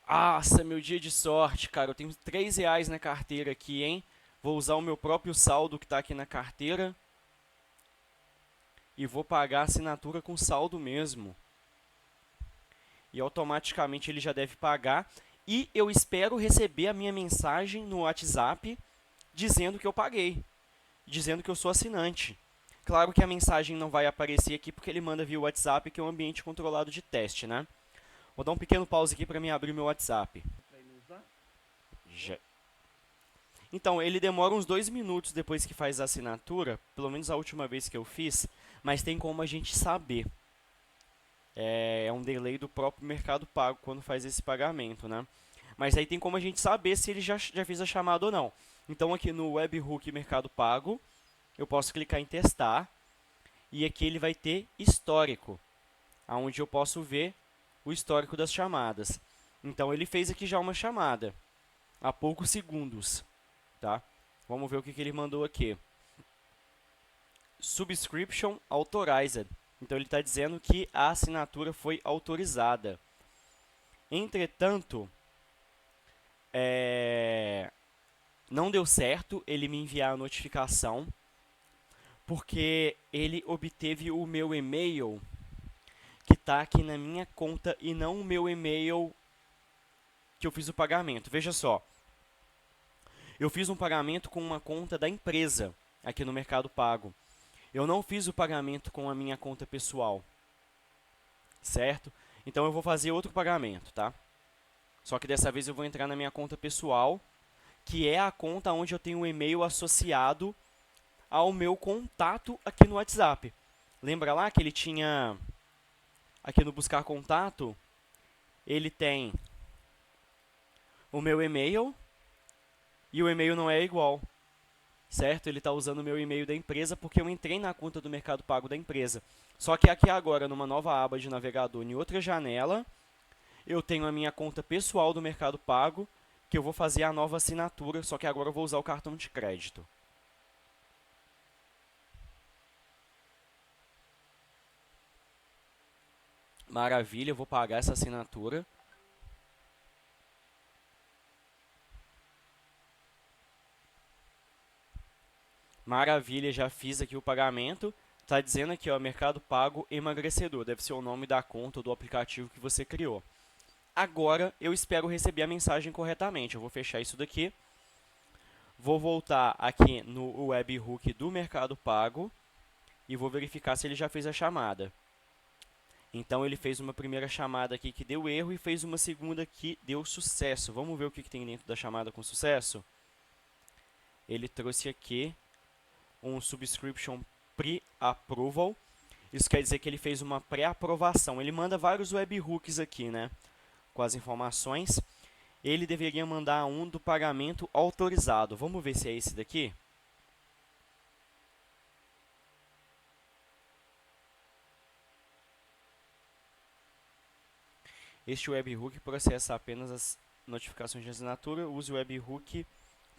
Speaker 1: Nossa, meu dia de sorte, cara. Eu tenho R$ 3 na carteira aqui, hein? Vou usar o meu próprio saldo que está aqui na carteira. E vou pagar a assinatura com saldo mesmo. E automaticamente ele já deve pagar. E eu espero receber a minha mensagem no WhatsApp dizendo que eu paguei, dizendo que eu sou assinante. Claro que a mensagem não vai aparecer aqui porque ele manda via WhatsApp, que é um ambiente controlado de teste, né? Vou dar um pequeno pause aqui para me abrir meu WhatsApp. Já. Então, ele demora uns 2 minutos depois que faz a assinatura, pelo menos a última vez que eu fiz, mas tem como a gente saber. É um delay do próprio Mercado Pago quando faz esse pagamento, né? Mas aí tem como a gente saber se ele já fez a chamada ou não. Então aqui no Webhook Mercado Pago, eu posso clicar em testar e aqui ele vai ter histórico, onde eu posso ver o histórico das chamadas. Então ele fez aqui já uma chamada, há poucos segundos, tá? Vamos ver o que ele mandou aqui. Subscription authorized. Então ele está dizendo que a assinatura foi autorizada. Entretanto, não deu certo ele me enviar a notificação, Porque ele obteve o meu e-mail que está aqui na minha conta e não o meu e-mail que eu fiz o pagamento. Veja só, eu fiz um pagamento com uma conta da empresa aqui no Mercado Pago. Eu não fiz o pagamento com a minha conta pessoal, certo? Então eu vou fazer outro pagamento, tá? Só que dessa vez eu vou entrar na minha conta pessoal, que é a conta onde eu tenho um e-mail associado ao meu contato aqui no WhatsApp. Lembra lá que ele tinha, aqui no buscar contato, ele tem o meu e-mail e o e-mail não é igual, certo? Ele está usando o meu e-mail da empresa porque eu entrei na conta do Mercado Pago da empresa. Só que aqui agora, numa nova aba de navegador, em outra janela, eu tenho a minha conta pessoal do Mercado Pago, que eu vou fazer a nova assinatura, só que agora eu vou usar o cartão de crédito. Maravilha, eu vou pagar essa assinatura. Maravilha, já fiz aqui o pagamento. Está dizendo aqui, ó, Mercado Pago emagrecedor. Deve ser o nome da conta ou do aplicativo que você criou. Agora, eu espero receber a mensagem corretamente. Eu vou fechar isso daqui. Vou voltar aqui no webhook do Mercado Pago e vou verificar se ele já fez a chamada. Então, ele fez uma primeira chamada aqui que deu erro e fez uma segunda que deu sucesso. Vamos ver o que tem dentro da chamada com sucesso? Ele trouxe aqui um Subscription Pre-Approval. Isso quer dizer que ele fez uma pré-aprovação. Ele manda vários webhooks aqui, né? Com as informações. Ele deveria mandar um do pagamento autorizado. Vamos ver se é esse daqui? Este webhook processa apenas as notificações de assinatura. Use o webhook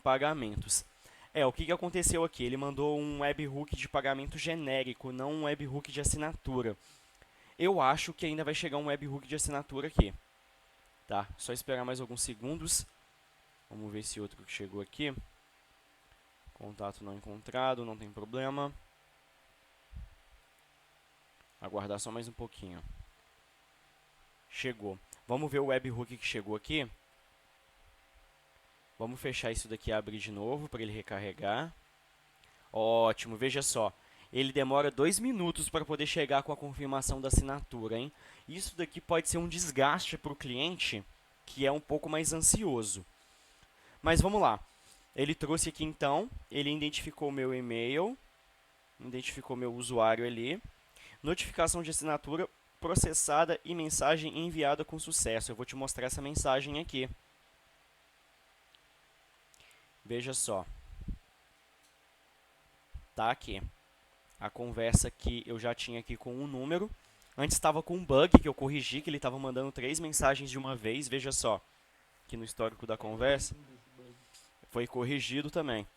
Speaker 1: pagamentos. O que aconteceu aqui? Ele mandou um webhook de pagamento genérico, não um webhook de assinatura. Eu acho que ainda vai chegar um webhook de assinatura aqui. Tá? Só esperar mais alguns segundos. Vamos ver esse outro que chegou aqui. Contato não encontrado, não tem problema. Aguardar só mais um pouquinho. Chegou. Vamos ver o webhook que chegou aqui. Vamos fechar isso daqui e abrir de novo para ele recarregar. Ótimo, veja só. Ele demora 2 minutos para poder chegar com a confirmação da assinatura, hein? Isso daqui pode ser um desgaste para o cliente, que é um pouco mais ansioso. Mas vamos lá. Ele trouxe aqui então, ele identificou o meu e-mail, identificou meu usuário ali. Notificação de assinatura processada e mensagem enviada com sucesso. Eu vou te mostrar essa mensagem aqui. Veja só. Tá aqui. A conversa que eu já tinha aqui com um número. Antes estava com um bug que eu corrigi, que ele estava mandando 3 mensagens de uma vez. Veja só. Aqui no histórico da conversa. Foi corrigido também.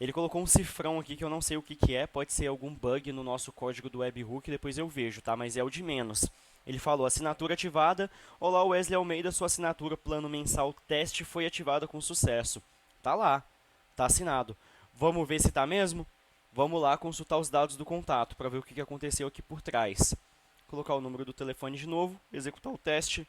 Speaker 1: Ele colocou um cifrão aqui que eu não sei o que é. Pode ser algum bug no nosso código do webhook, depois eu vejo, tá? Mas é o de menos. Ele falou, assinatura ativada. Olá, Wesley Almeida, sua assinatura plano mensal teste foi ativada com sucesso. Tá lá, tá assinado. Vamos ver se tá mesmo? Vamos lá consultar os dados do contato para ver o que aconteceu aqui por trás. Colocar o número do telefone de novo, executar o teste.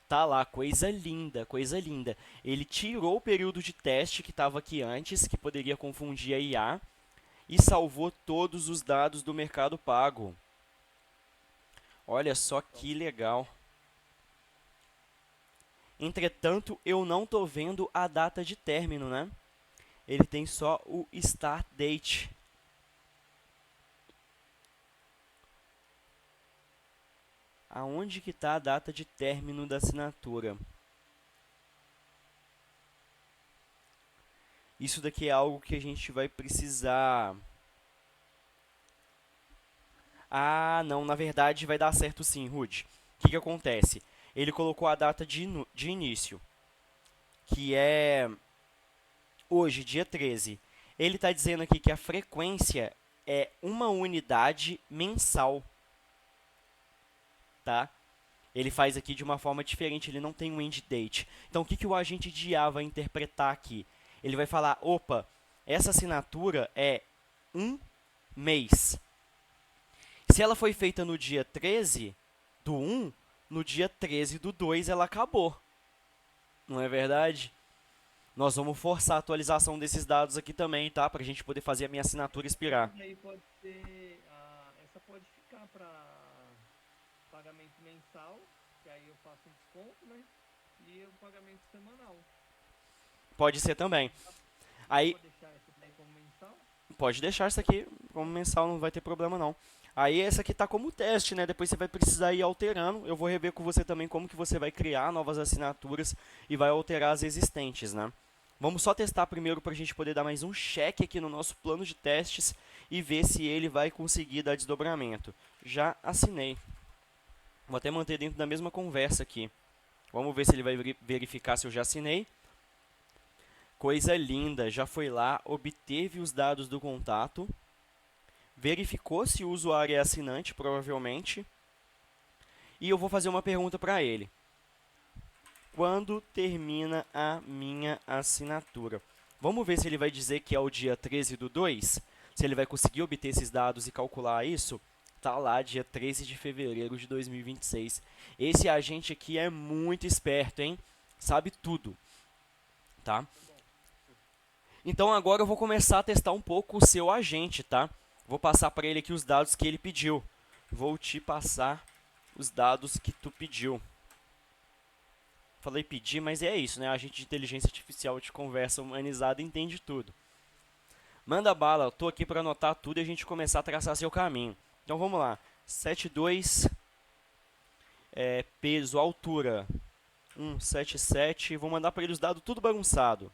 Speaker 1: Tá lá, coisa linda, coisa linda. Ele tirou o período de teste que estava aqui antes, que poderia confundir a IA, e salvou todos os dados do Mercado Pago. Olha só que legal. Entretanto, eu não estou vendo a data de término, né? Ele tem só o start date. Aonde que está a data de término da assinatura? Isso daqui é algo que a gente vai precisar... Ah, não, na verdade vai dar certo sim, Ruth. O que acontece? Ele colocou a data de início, que é hoje, dia 13. Ele está dizendo aqui que a frequência é 1 unidade mensal. Tá? Ele faz aqui de uma forma diferente, ele não tem um end date. Então, o que o agente de IA vai interpretar aqui? Ele vai falar, opa, essa assinatura é um mês. Se ela foi feita no dia 13 do 1, no dia 13 do 2 ela acabou. Não é verdade? Nós vamos forçar a atualização desses dados aqui também, tá? Para a gente poder fazer a minha assinatura expirar.
Speaker 2: E aí pode ser, essa pode ficar para pagamento mensal, que aí eu faço um desconto, né? E o pagamento semanal.
Speaker 1: Pode ser também. Aí,
Speaker 2: Pode deixar esse daí como mensal?
Speaker 1: pode deixar isso aqui como mensal, não vai ter problema não. Aí essa aqui tá como teste, né? Depois você vai precisar ir alterando. Eu vou rever com você também como que você vai criar novas assinaturas e vai alterar as existentes, né? Vamos só testar primeiro para a gente poder dar mais um check aqui no nosso plano de testes e ver se ele vai conseguir dar desdobramento. Já assinei. Vou até manter dentro da mesma conversa aqui. Vamos ver se ele vai verificar se eu já assinei. Coisa linda, já foi lá, obteve os dados do contato, verificou se o usuário é assinante, provavelmente, e eu vou fazer uma pergunta para ele. Quando termina a minha assinatura? Vamos ver se ele vai dizer que é o dia 13 do 2, se ele vai conseguir obter esses dados e calcular isso. Tá lá, dia 13 de fevereiro de 2026. Esse agente aqui é muito esperto, hein? Sabe tudo, tá? Então agora eu vou começar a testar um pouco o seu agente, tá? Vou passar para ele aqui os dados que ele pediu. Vou te passar os dados que tu pediu. Falei pedir, mas é isso, né? A agente de inteligência artificial de conversa humanizada entende tudo. Manda bala, eu tô aqui para anotar tudo e a gente começar a traçar seu caminho. Então vamos lá. 72, peso, altura 177. Vou mandar para ele os dados tudo bagunçado.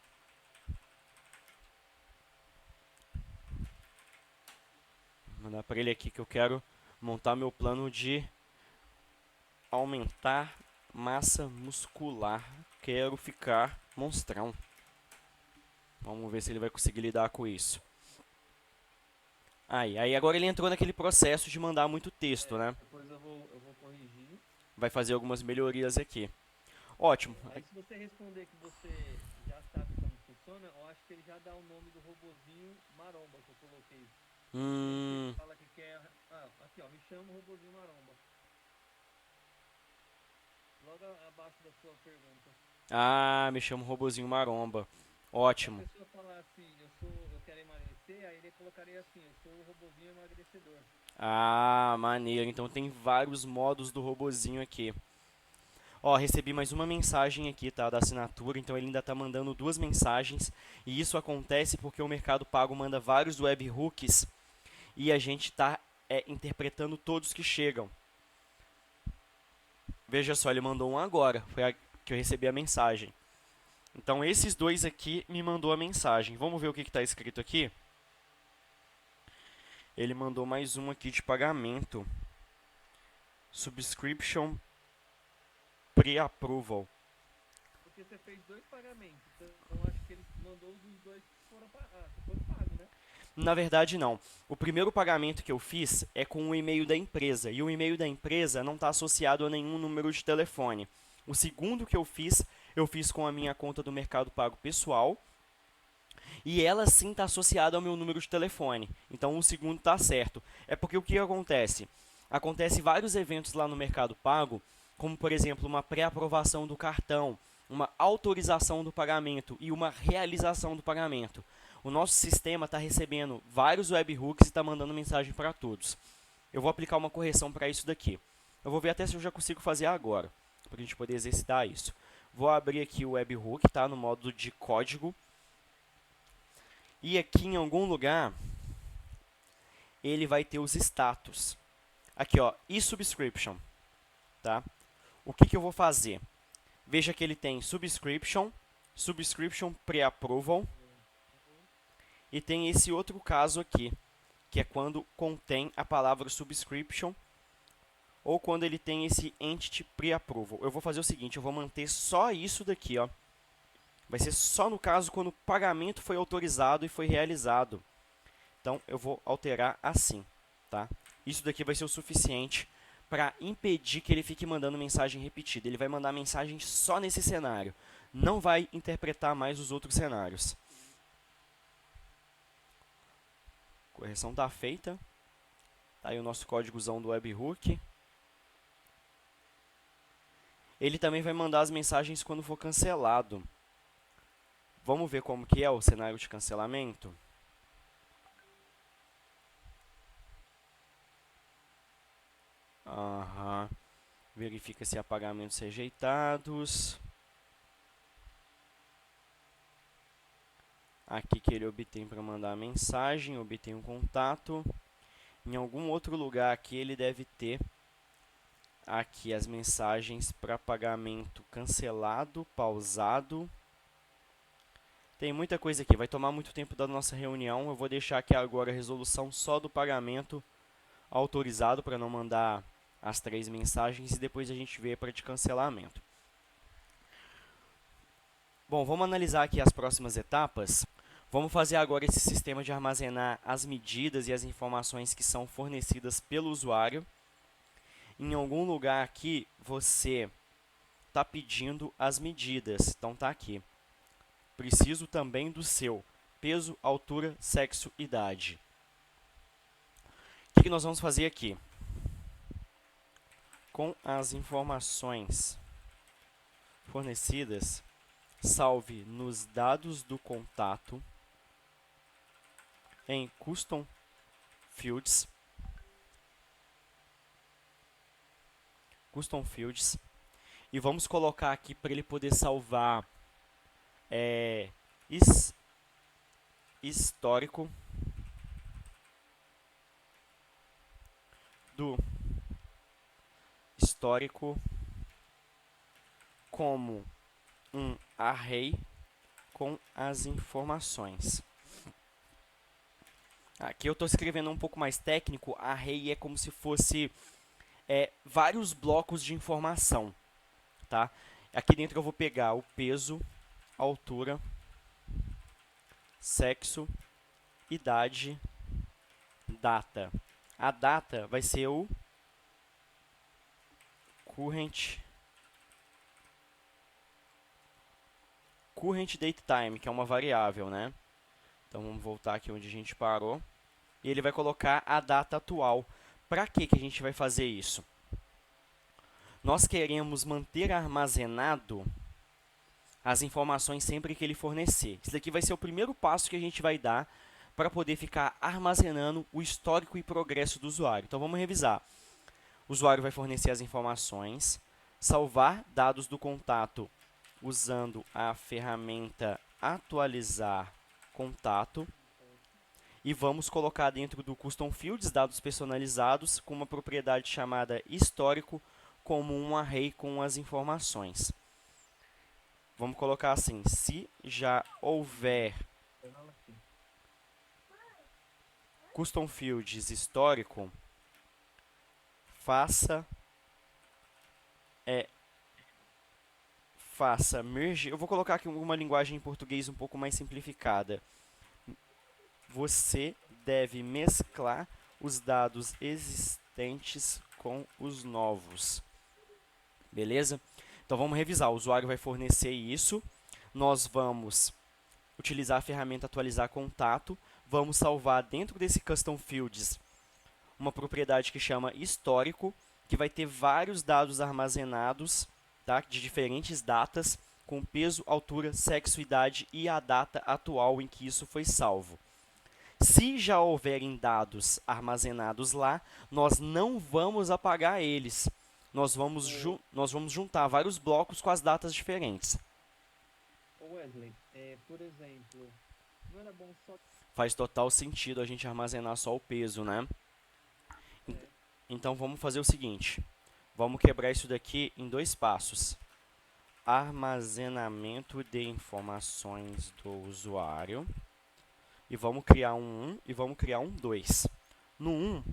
Speaker 1: Vou mandar para ele aqui que eu quero montar meu plano de aumentar massa muscular. Quero ficar monstrão. Vamos ver se ele vai conseguir lidar com isso. Aí agora ele entrou naquele processo de mandar muito texto, né?
Speaker 2: Depois eu vou corrigir.
Speaker 1: Vai fazer algumas melhorias aqui. Ótimo.
Speaker 2: Aí se você responder que você já sabe como funciona, eu acho que ele já dá o nome do robozinho maromba que eu coloquei. Ele fala que quer... aqui ó, me chama o robozinho maromba. Logo abaixo da sua pergunta.
Speaker 1: Me chama Robozinho Maromba. Ótimo.
Speaker 2: Se a pessoa falar assim, eu quero emagrecer, aí ele colocaria assim, eu sou o robozinho emagrecedor.
Speaker 1: Maneiro. Então tem vários modos do robozinho aqui. Ó, recebi mais uma mensagem aqui, tá, da assinatura, então ele ainda tá mandando duas mensagens, e isso acontece porque o Mercado Pago manda vários webhooks e a gente tá interpretando todos que chegam. Veja só, ele mandou um agora, foi a que eu recebi a mensagem. Então esses dois aqui me mandou a mensagem. Vamos ver o que está escrito aqui? Ele mandou mais um aqui de pagamento. Subscription Pre-Approval.
Speaker 2: Porque você fez dois pagamentos, então acho que ele mandou os dois que foram pagos, né?
Speaker 1: Na verdade, não. O primeiro pagamento que eu fiz é com o e-mail da empresa, e o e-mail da empresa não está associado a nenhum número de telefone. O segundo que eu fiz com a minha conta do Mercado Pago pessoal, e ela sim está associada ao meu número de telefone. Então o segundo está certo. É porque o que acontece? Acontece vários eventos lá no Mercado Pago, como por exemplo uma pré-aprovação do cartão, uma autorização do pagamento e uma realização do pagamento. O nosso sistema está recebendo vários webhooks e está mandando mensagem para todos. Eu vou aplicar uma correção para isso daqui. Eu vou ver até se eu já consigo fazer agora, para a gente poder exercitar isso. Vou abrir aqui o webhook, tá, no modo de código. E aqui em algum lugar, ele vai ter os status. Aqui, ó, e-subscription. Tá? O que eu vou fazer? Veja que ele tem subscription, subscription pre-approval. E tem esse outro caso aqui, que é quando contém a palavra subscription ou quando ele tem esse entity pre-approval. Eu vou fazer o seguinte, eu vou manter só isso daqui, ó. Vai ser só no caso quando o pagamento foi autorizado e foi realizado. Então, eu vou alterar assim, tá? Isso daqui vai ser o suficiente para impedir que ele fique mandando mensagem repetida. Ele vai mandar mensagem só nesse cenário. Não vai interpretar mais os outros cenários. correção está feita. Tá aí o nosso códigozão do webhook. Ele também vai mandar as mensagens quando for cancelado. Vamos ver como que é o cenário de cancelamento? Aham. Verifica se há pagamentos rejeitados. Aqui que ele obtém para mandar a mensagem, obtém um contato. Em algum outro lugar aqui ele deve ter aqui as mensagens para pagamento cancelado, pausado. Tem muita coisa aqui, vai tomar muito tempo da nossa reunião. Eu vou deixar aqui agora a resolução só do pagamento autorizado para não mandar as 3 mensagens e depois a gente vê para de cancelamento. Bom, vamos analisar aqui as próximas etapas. Vamos fazer agora esse sistema de armazenar as medidas e as informações que são fornecidas pelo usuário. Em algum lugar aqui, você está pedindo as medidas. Então, está aqui. Preciso também do seu peso, altura, sexo, idade. O que nós vamos fazer aqui? Com as informações fornecidas, salve nos dados do contato em Custom Fields. E vamos colocar aqui para ele poder salvar histórico como um array com as informações. Aqui eu estou escrevendo um pouco mais técnico. Array é como se fosse vários blocos de informação, tá? Aqui dentro eu vou pegar o peso, altura, sexo, idade, data. A data vai ser o current date time, que é uma variável, né? Então vamos voltar aqui onde a gente parou. E ele vai colocar a data atual. Para que a gente vai fazer isso? Nós queremos manter armazenado as informações sempre que ele fornecer. Isso daqui vai ser o primeiro passo que a gente vai dar para poder ficar armazenando o histórico e progresso do usuário. Então vamos revisar. O usuário vai fornecer as informações, salvar dados do contato usando a ferramenta atualizar contato. E vamos colocar dentro do Custom Fields dados personalizados com uma propriedade chamada histórico como um array com as informações. Vamos colocar assim, se já houver Custom Fields histórico, faça merge. Eu vou colocar aqui uma linguagem em português um pouco mais simplificada. Você deve mesclar os dados existentes com os novos. Beleza? Então, vamos revisar. O usuário vai fornecer isso. Nós vamos utilizar a ferramenta atualizar contato. Vamos salvar dentro desse Custom Fields uma propriedade que chama histórico, que vai ter vários dados armazenados, tá? De diferentes datas, com peso, altura, sexo, idade e a data atual em que isso foi salvo. Se já houverem dados armazenados lá, nós não vamos apagar eles. Nós vamos juntar vários blocos com as datas diferentes.
Speaker 2: Wesley, por exemplo, não era bom só...
Speaker 1: Faz total sentido a gente armazenar só o peso, né? Então, vamos fazer o seguinte. Vamos quebrar isso daqui em 2 passos. Armazenamento de informações do usuário. E vamos criar um 1 e vamos criar um 2. No 1,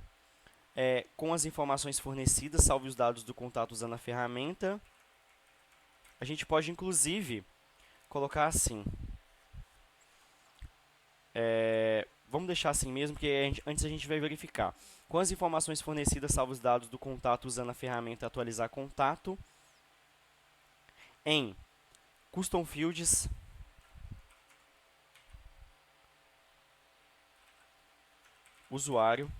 Speaker 1: com as informações fornecidas, salve os dados do contato usando a ferramenta. A gente pode, inclusive, colocar assim. Vamos deixar assim mesmo, porque antes a gente vai verificar. Com as informações fornecidas, salve os dados do contato usando a ferramenta atualizar contato. Em Custom Fields, usuário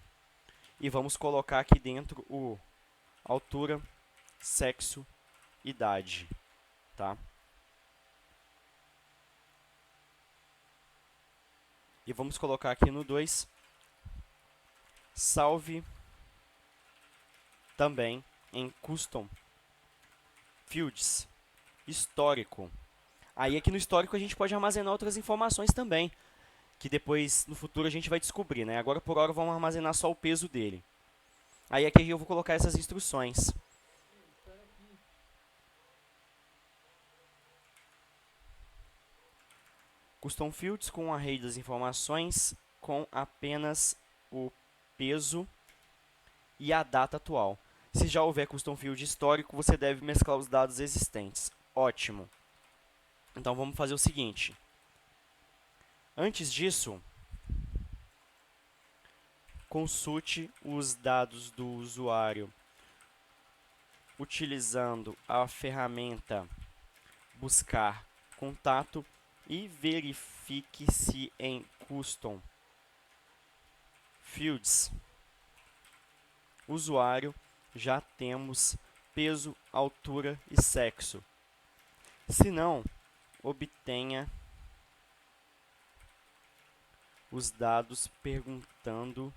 Speaker 1: e vamos colocar aqui dentro o altura, sexo, idade, tá? E vamos colocar aqui no 2, salve também em custom fields, histórico. Aí aqui no histórico a gente pode armazenar outras informações também, que depois no futuro a gente vai descobrir, né? Agora por hora vamos armazenar só o peso dele. Aí aqui eu vou colocar essas instruções.
Speaker 2: Espera aqui.
Speaker 1: Custom fields com um array das informações com apenas o peso e a data atual. Se já houver custom field histórico, você deve mesclar os dados existentes. Ótimo. Então vamos fazer o seguinte. Antes disso, consulte os dados do usuário utilizando a ferramenta buscar contato e verifique se em custom fields usuário já temos peso, altura e sexo. Se não, obtenha os dados perguntando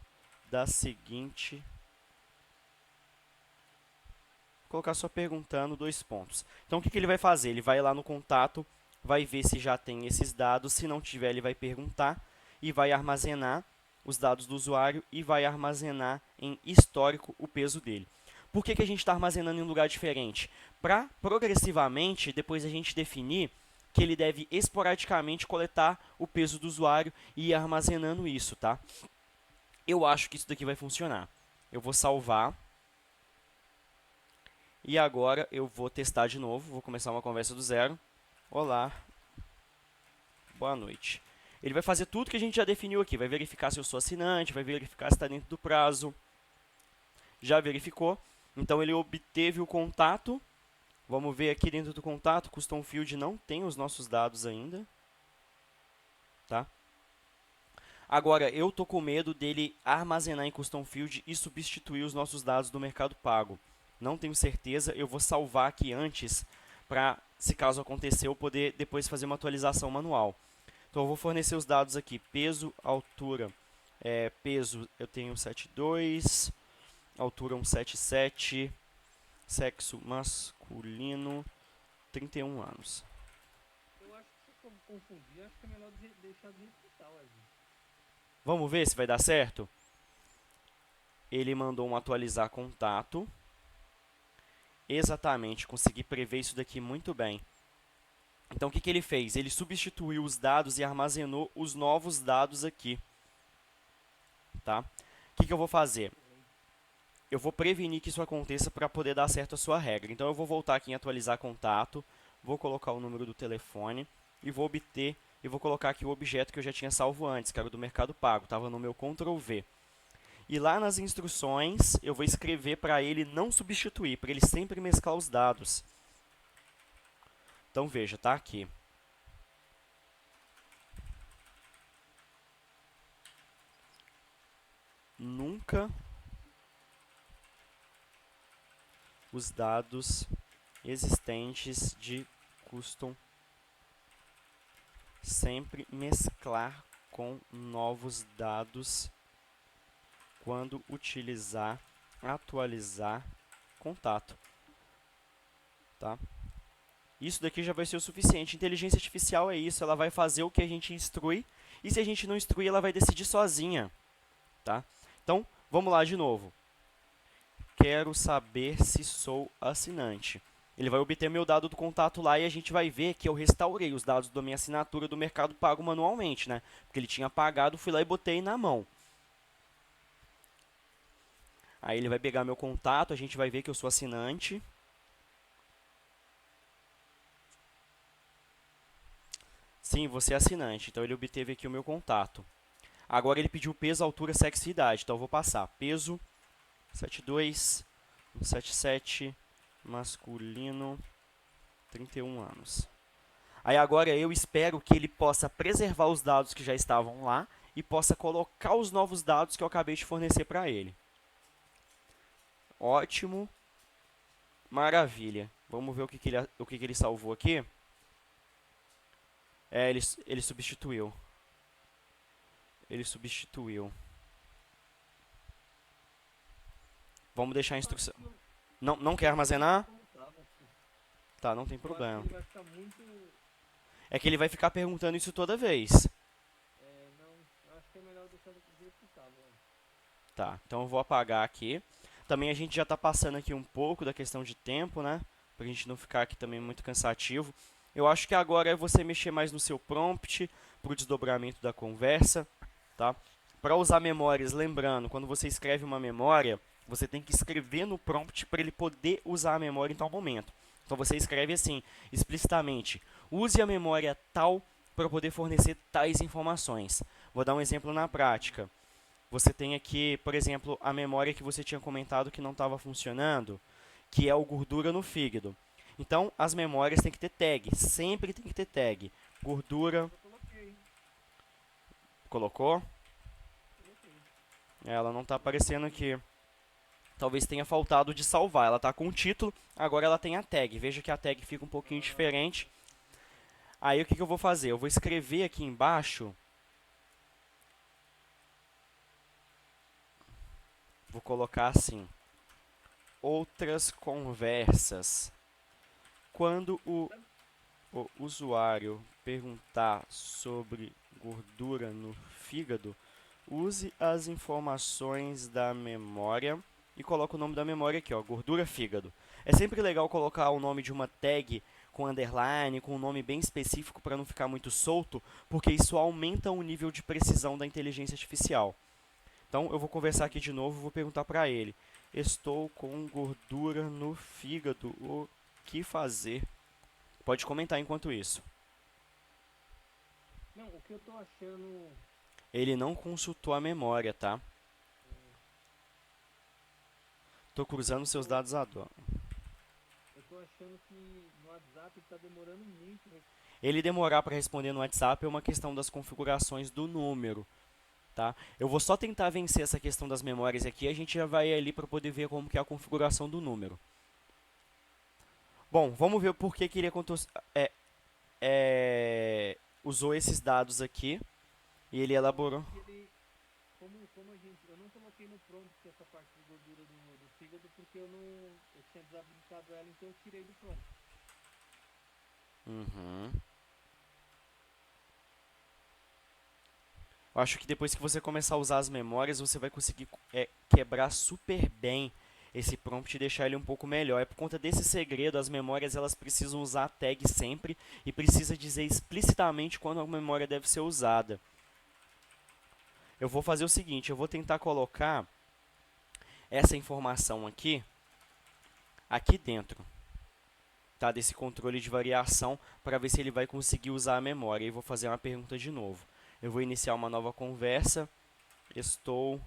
Speaker 1: da seguinte... Colocar só perguntando 2 pontos. Então, o que ele vai fazer? Ele vai lá no contato, vai ver se já tem esses dados. Se não tiver, ele vai perguntar e vai armazenar os dados do usuário e vai armazenar em histórico o peso dele. Por que a gente está armazenando em um lugar diferente? Para progressivamente, depois a gente definir que ele deve esporadicamente coletar o peso do usuário e ir armazenando isso, tá? Eu acho que isso daqui vai funcionar. Eu vou salvar. E agora eu vou testar de novo, vou começar uma conversa do zero. Olá, boa noite. Ele vai fazer tudo que a gente já definiu aqui, vai verificar se eu sou assinante, vai verificar se está dentro do prazo. Já verificou, então ele obteve o contato. Vamos ver aqui dentro do contato, custom field não tem os nossos dados ainda. Tá? Agora, eu tô com medo dele armazenar em custom field e substituir os nossos dados do Mercado Pago. Não tenho certeza, eu vou salvar aqui antes para, se caso acontecer, eu poder depois fazer uma atualização manual. Então, eu vou fornecer os dados aqui, peso, altura. Peso eu tenho 7,2, altura 1,77, sexo masculino, 31 anos.
Speaker 2: Eu acho que se eu confundir, acho que é melhor deixar do jeito que tá, Wesley.
Speaker 1: Vamos ver se vai dar certo? Ele mandou um atualizar contato. Exatamente, consegui prever isso daqui muito bem. Então, o que ele fez? Ele substituiu os dados e armazenou os novos dados aqui. Tá? O que eu vou fazer? Eu vou prevenir que isso aconteça para poder dar certo a sua regra. Então, eu vou voltar aqui em atualizar contato, vou colocar o número do telefone e vou obter, e vou colocar aqui o objeto que eu já tinha salvo antes, que era do Mercado Pago, estava no meu Ctrl V. E lá nas instruções, eu vou escrever para ele não substituir, para ele sempre mesclar os dados. Então, veja, tá aqui. Nunca os dados existentes de custom, sempre mesclar com novos dados quando utilizar, atualizar contato. Tá? Isso daqui já vai ser o suficiente. Inteligência artificial é isso, ela vai fazer o que a gente instrui, e se a gente não instruir, ela vai decidir sozinha. Tá? Então, vamos lá de novo. Quero saber se sou assinante. Ele vai obter meu dado do contato lá e a gente vai ver que eu restaurei os dados da minha assinatura do Mercado Pago manualmente, né? Porque ele tinha pagado, fui lá e botei na mão. Aí ele vai pegar meu contato, a gente vai ver que eu sou assinante. Sim, você é assinante. Então ele obteve aqui o meu contato. Agora ele pediu peso, altura, sexo e idade. Então eu vou passar. Peso, 7,2, 1,77, masculino, 31 anos. Aí agora eu espero que ele possa preservar os dados que já estavam lá e possa colocar os novos dados que eu acabei de fornecer para ele. Ótimo, maravilha. Vamos ver o que ele salvou aqui. Ele substituiu. Ele substituiu. Vamos deixar a instrução. Não quer armazenar? Tá, não tem problema.
Speaker 2: Vai ficar muito...
Speaker 1: É que ele vai ficar perguntando isso toda vez.
Speaker 2: Não, eu acho que é melhor deixar do jeito que tá, mano.
Speaker 1: Tá, então eu vou apagar aqui. Também a gente já está passando aqui um pouco da questão de tempo, né? Pra gente não ficar aqui também muito cansativo. Eu acho que agora é você mexer mais no seu prompt, para o desdobramento da conversa, tá? Para usar memórias, lembrando, quando você escreve uma memória, você tem que escrever no prompt para ele poder usar a memória em tal momento. Então você escreve assim, explicitamente, use a memória tal para poder fornecer tais informações. Vou dar um exemplo na prática. Você tem aqui, por exemplo, a memória que você tinha comentado que não estava funcionando, que é o gordura no fígado. Então, as memórias têm que ter tag, sempre tem que ter tag. Gordura,
Speaker 2: Eu coloquei.
Speaker 1: colocou?
Speaker 2: Coloquei.
Speaker 1: Ela não está aparecendo aqui. Talvez tenha faltado de salvar. Ela está com o título, agora ela tem a tag. Veja que a tag fica um pouquinho diferente. Aí o que eu vou fazer? Eu vou escrever aqui embaixo. Vou colocar assim. Outras conversas. Quando o usuário perguntar sobre gordura no fígado, use as informações da memória e coloca o nome da memória aqui, ó, gordura fígado. É sempre legal colocar o nome de uma tag com underline, com um nome bem específico para não ficar muito solto, porque isso aumenta o nível de precisão da inteligência artificial. Então eu vou conversar aqui de novo, vou perguntar para ele: estou com gordura no fígado, o que fazer? Pode comentar enquanto isso.
Speaker 2: Não, o que eu tô achando...
Speaker 1: Ele não consultou a memória, tá? Tô cruzando seus dados agora.
Speaker 2: Eu tô achando que no WhatsApp tá demorando muito.
Speaker 1: Ele demorar para responder no WhatsApp é uma questão das configurações do número, tá? Eu vou só tentar vencer essa questão das memórias aqui, a gente já vai ali para poder ver como que é a configuração do número. Bom, vamos ver por que ele usou esses dados aqui e ele elaborou.
Speaker 2: Como a gente... Eu não coloquei no prompt essa parte de gordura do fígado porque eu tinha desabilitado ela, então eu tirei do prompt.
Speaker 1: Uhum. Eu acho que depois que você começar a usar as memórias, você vai conseguir quebrar super bem esse prompt e deixar ele um pouco melhor. É por conta desse segredo, as memórias elas precisam usar a tag sempre e precisa dizer explicitamente quando a memória deve ser usada. Eu vou fazer o seguinte, eu vou tentar colocar essa informação aqui dentro, tá? Desse controle de variação, para ver se ele vai conseguir usar a memória. E vou fazer uma pergunta de novo. Eu vou iniciar uma nova conversa. Estou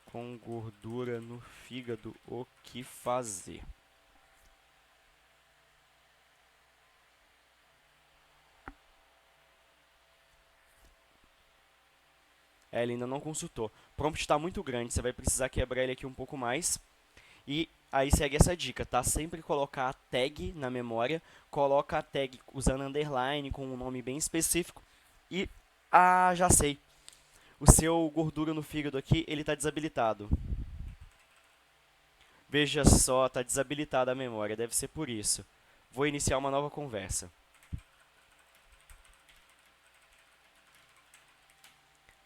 Speaker 1: com gordura no fígado, o que fazer? Ele ainda não consultou. O prompt está muito grande, você vai precisar quebrar ele aqui um pouco mais. E aí segue essa dica, tá? Sempre colocar a tag na memória, coloca a tag usando underline, com um nome bem específico. E, já sei. O seu gordura no fígado aqui, ele está desabilitado. Veja só, está desabilitada a memória, deve ser por isso. Vou iniciar uma nova conversa.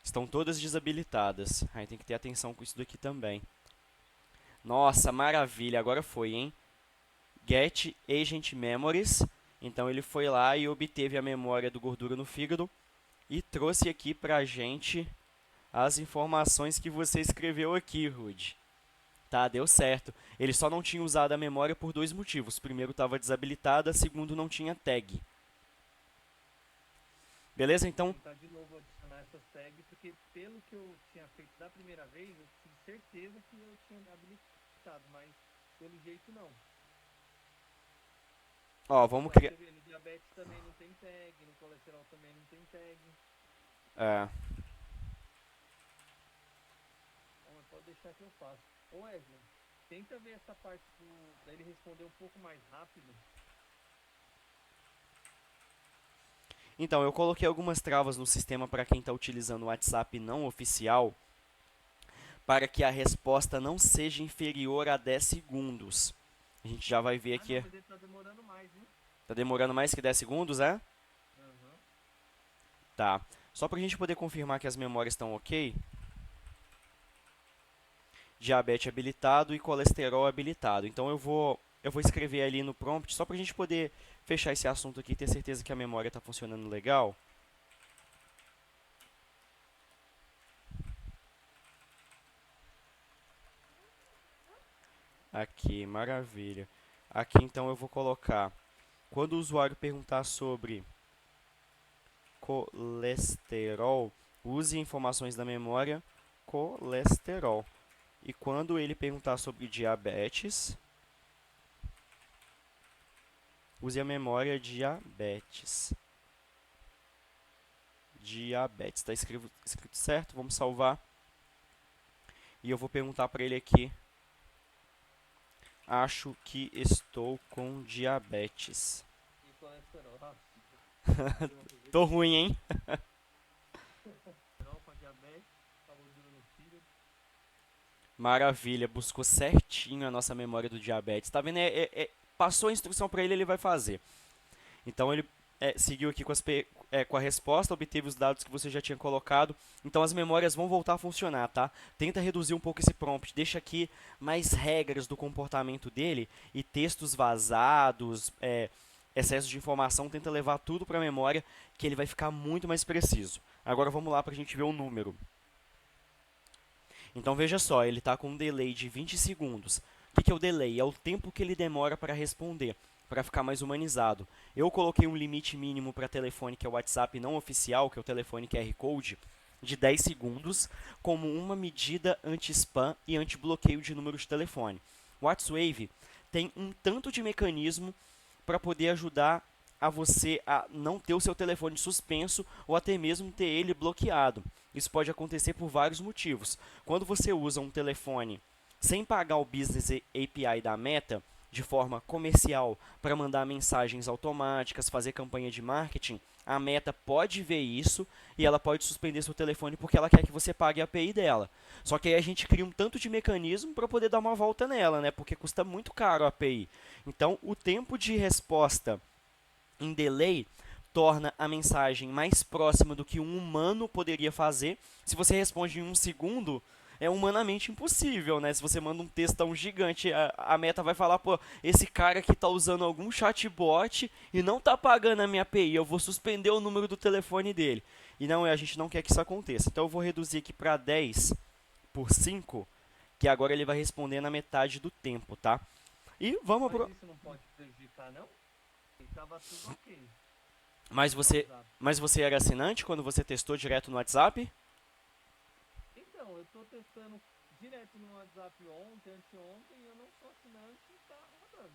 Speaker 1: Estão todas desabilitadas. Aí tem que ter atenção com isso daqui também. Nossa, maravilha, agora foi, hein? Get Agent Memories. Então ele foi lá e obteve a memória do gordura no fígado e trouxe aqui pra gente as informações que você escreveu aqui, Rude. Tá, deu certo. Ele só não tinha usado a memória por dois motivos. Primeiro, estava desabilitada. Segundo, não tinha tag. Beleza? Então,
Speaker 2: Vou tentar de novo adicionar essas tags, porque pelo que eu tinha feito da primeira vez, eu tinha certeza que eu tinha habilitado, mas pelo jeito não.
Speaker 1: ó, vamos criar...
Speaker 2: No diabetes também não tem tag, no colesterol também não tem tag.
Speaker 1: É.
Speaker 2: pode deixar que eu faço. Ô Wesley, tenta ver essa parte pra ele responder um pouco mais rápido.
Speaker 1: Então, eu coloquei algumas travas no sistema para quem está utilizando o WhatsApp não oficial, para que a resposta não seja inferior a 10 segundos. A gente já vai ver
Speaker 2: Ah, não,
Speaker 1: aqui.
Speaker 2: mas ele tá demorando mais, viu?
Speaker 1: Tá demorando mais que 10 segundos, é?
Speaker 2: Aham.
Speaker 1: Tá. Só para a gente poder confirmar que as memórias estão ok. Diabetes habilitado e colesterol habilitado. Então eu vou escrever ali no prompt só para a gente poder fechar esse assunto aqui e ter certeza que a memória está funcionando legal. Aqui, maravilha. Aqui então eu vou colocar, quando o usuário perguntar sobre colesterol, use informações da memória colesterol. E quando ele perguntar sobre diabetes, use a memória diabetes. Diabetes. Está escrito certo? Vamos salvar. E eu vou perguntar para ele aqui. Acho que estou com diabetes.
Speaker 2: E colesterol,
Speaker 1: Tô ruim, hein?
Speaker 2: colesterol com a diabetes, a gordura no fígado.
Speaker 1: Maravilha, buscou certinho a nossa memória do diabetes. Tá vendo? Passou a instrução para ele, ele vai fazer. Então ele seguiu aqui com a resposta, obteve os dados que você já tinha colocado. Então as memórias vão voltar a funcionar, tá? Tenta reduzir um pouco esse prompt, deixa aqui mais regras do comportamento dele e textos vazados, excesso de informação, tenta levar tudo para a memória que ele vai ficar muito mais preciso. Agora vamos lá para a gente ver o número. Então veja só, ele está com um delay de 20 segundos. O que é o delay? É o tempo que ele demora para responder, para ficar mais humanizado. Eu coloquei um limite mínimo para telefone, que é o WhatsApp não oficial, que é o telefone QR Code, de 10 segundos, como uma medida anti-spam e anti-bloqueio de número de telefone. O WhatsWave tem um tanto de mecanismo para poder ajudar a você a não ter o seu telefone suspenso ou até mesmo ter ele bloqueado. Isso pode acontecer por vários motivos. Quando você usa um telefone sem pagar o Business API da Meta, de forma comercial, para mandar mensagens automáticas, fazer campanha de marketing, a Meta pode ver isso e ela pode suspender seu telefone porque ela quer que você pague a API dela. Só que aí a gente cria um tanto de mecanismo para poder dar uma volta nela, né? Porque custa muito caro a API. Então, o tempo de resposta em delay torna a mensagem mais próxima do que um humano poderia fazer. Se você responde em um segundo, é humanamente impossível, né? Se você manda um textão gigante, a Meta vai falar, pô, esse cara aqui tá usando algum chatbot e não tá pagando a minha API, eu vou suspender o número do telefone dele. E não, a gente não quer que isso aconteça. Então eu vou reduzir aqui para 10 por 5, que agora ele vai responder na metade do tempo, tá? E vamos
Speaker 2: Mas
Speaker 1: pro...
Speaker 2: isso não pode prejudicar, não? E tava tudo ok.
Speaker 1: Mas
Speaker 2: no
Speaker 1: você,
Speaker 2: WhatsApp.
Speaker 1: mas você era assinante quando você testou direto no WhatsApp?
Speaker 2: Então, eu tô testando direto no WhatsApp ontem, anteontem, e eu não sou assinante e tá rodando.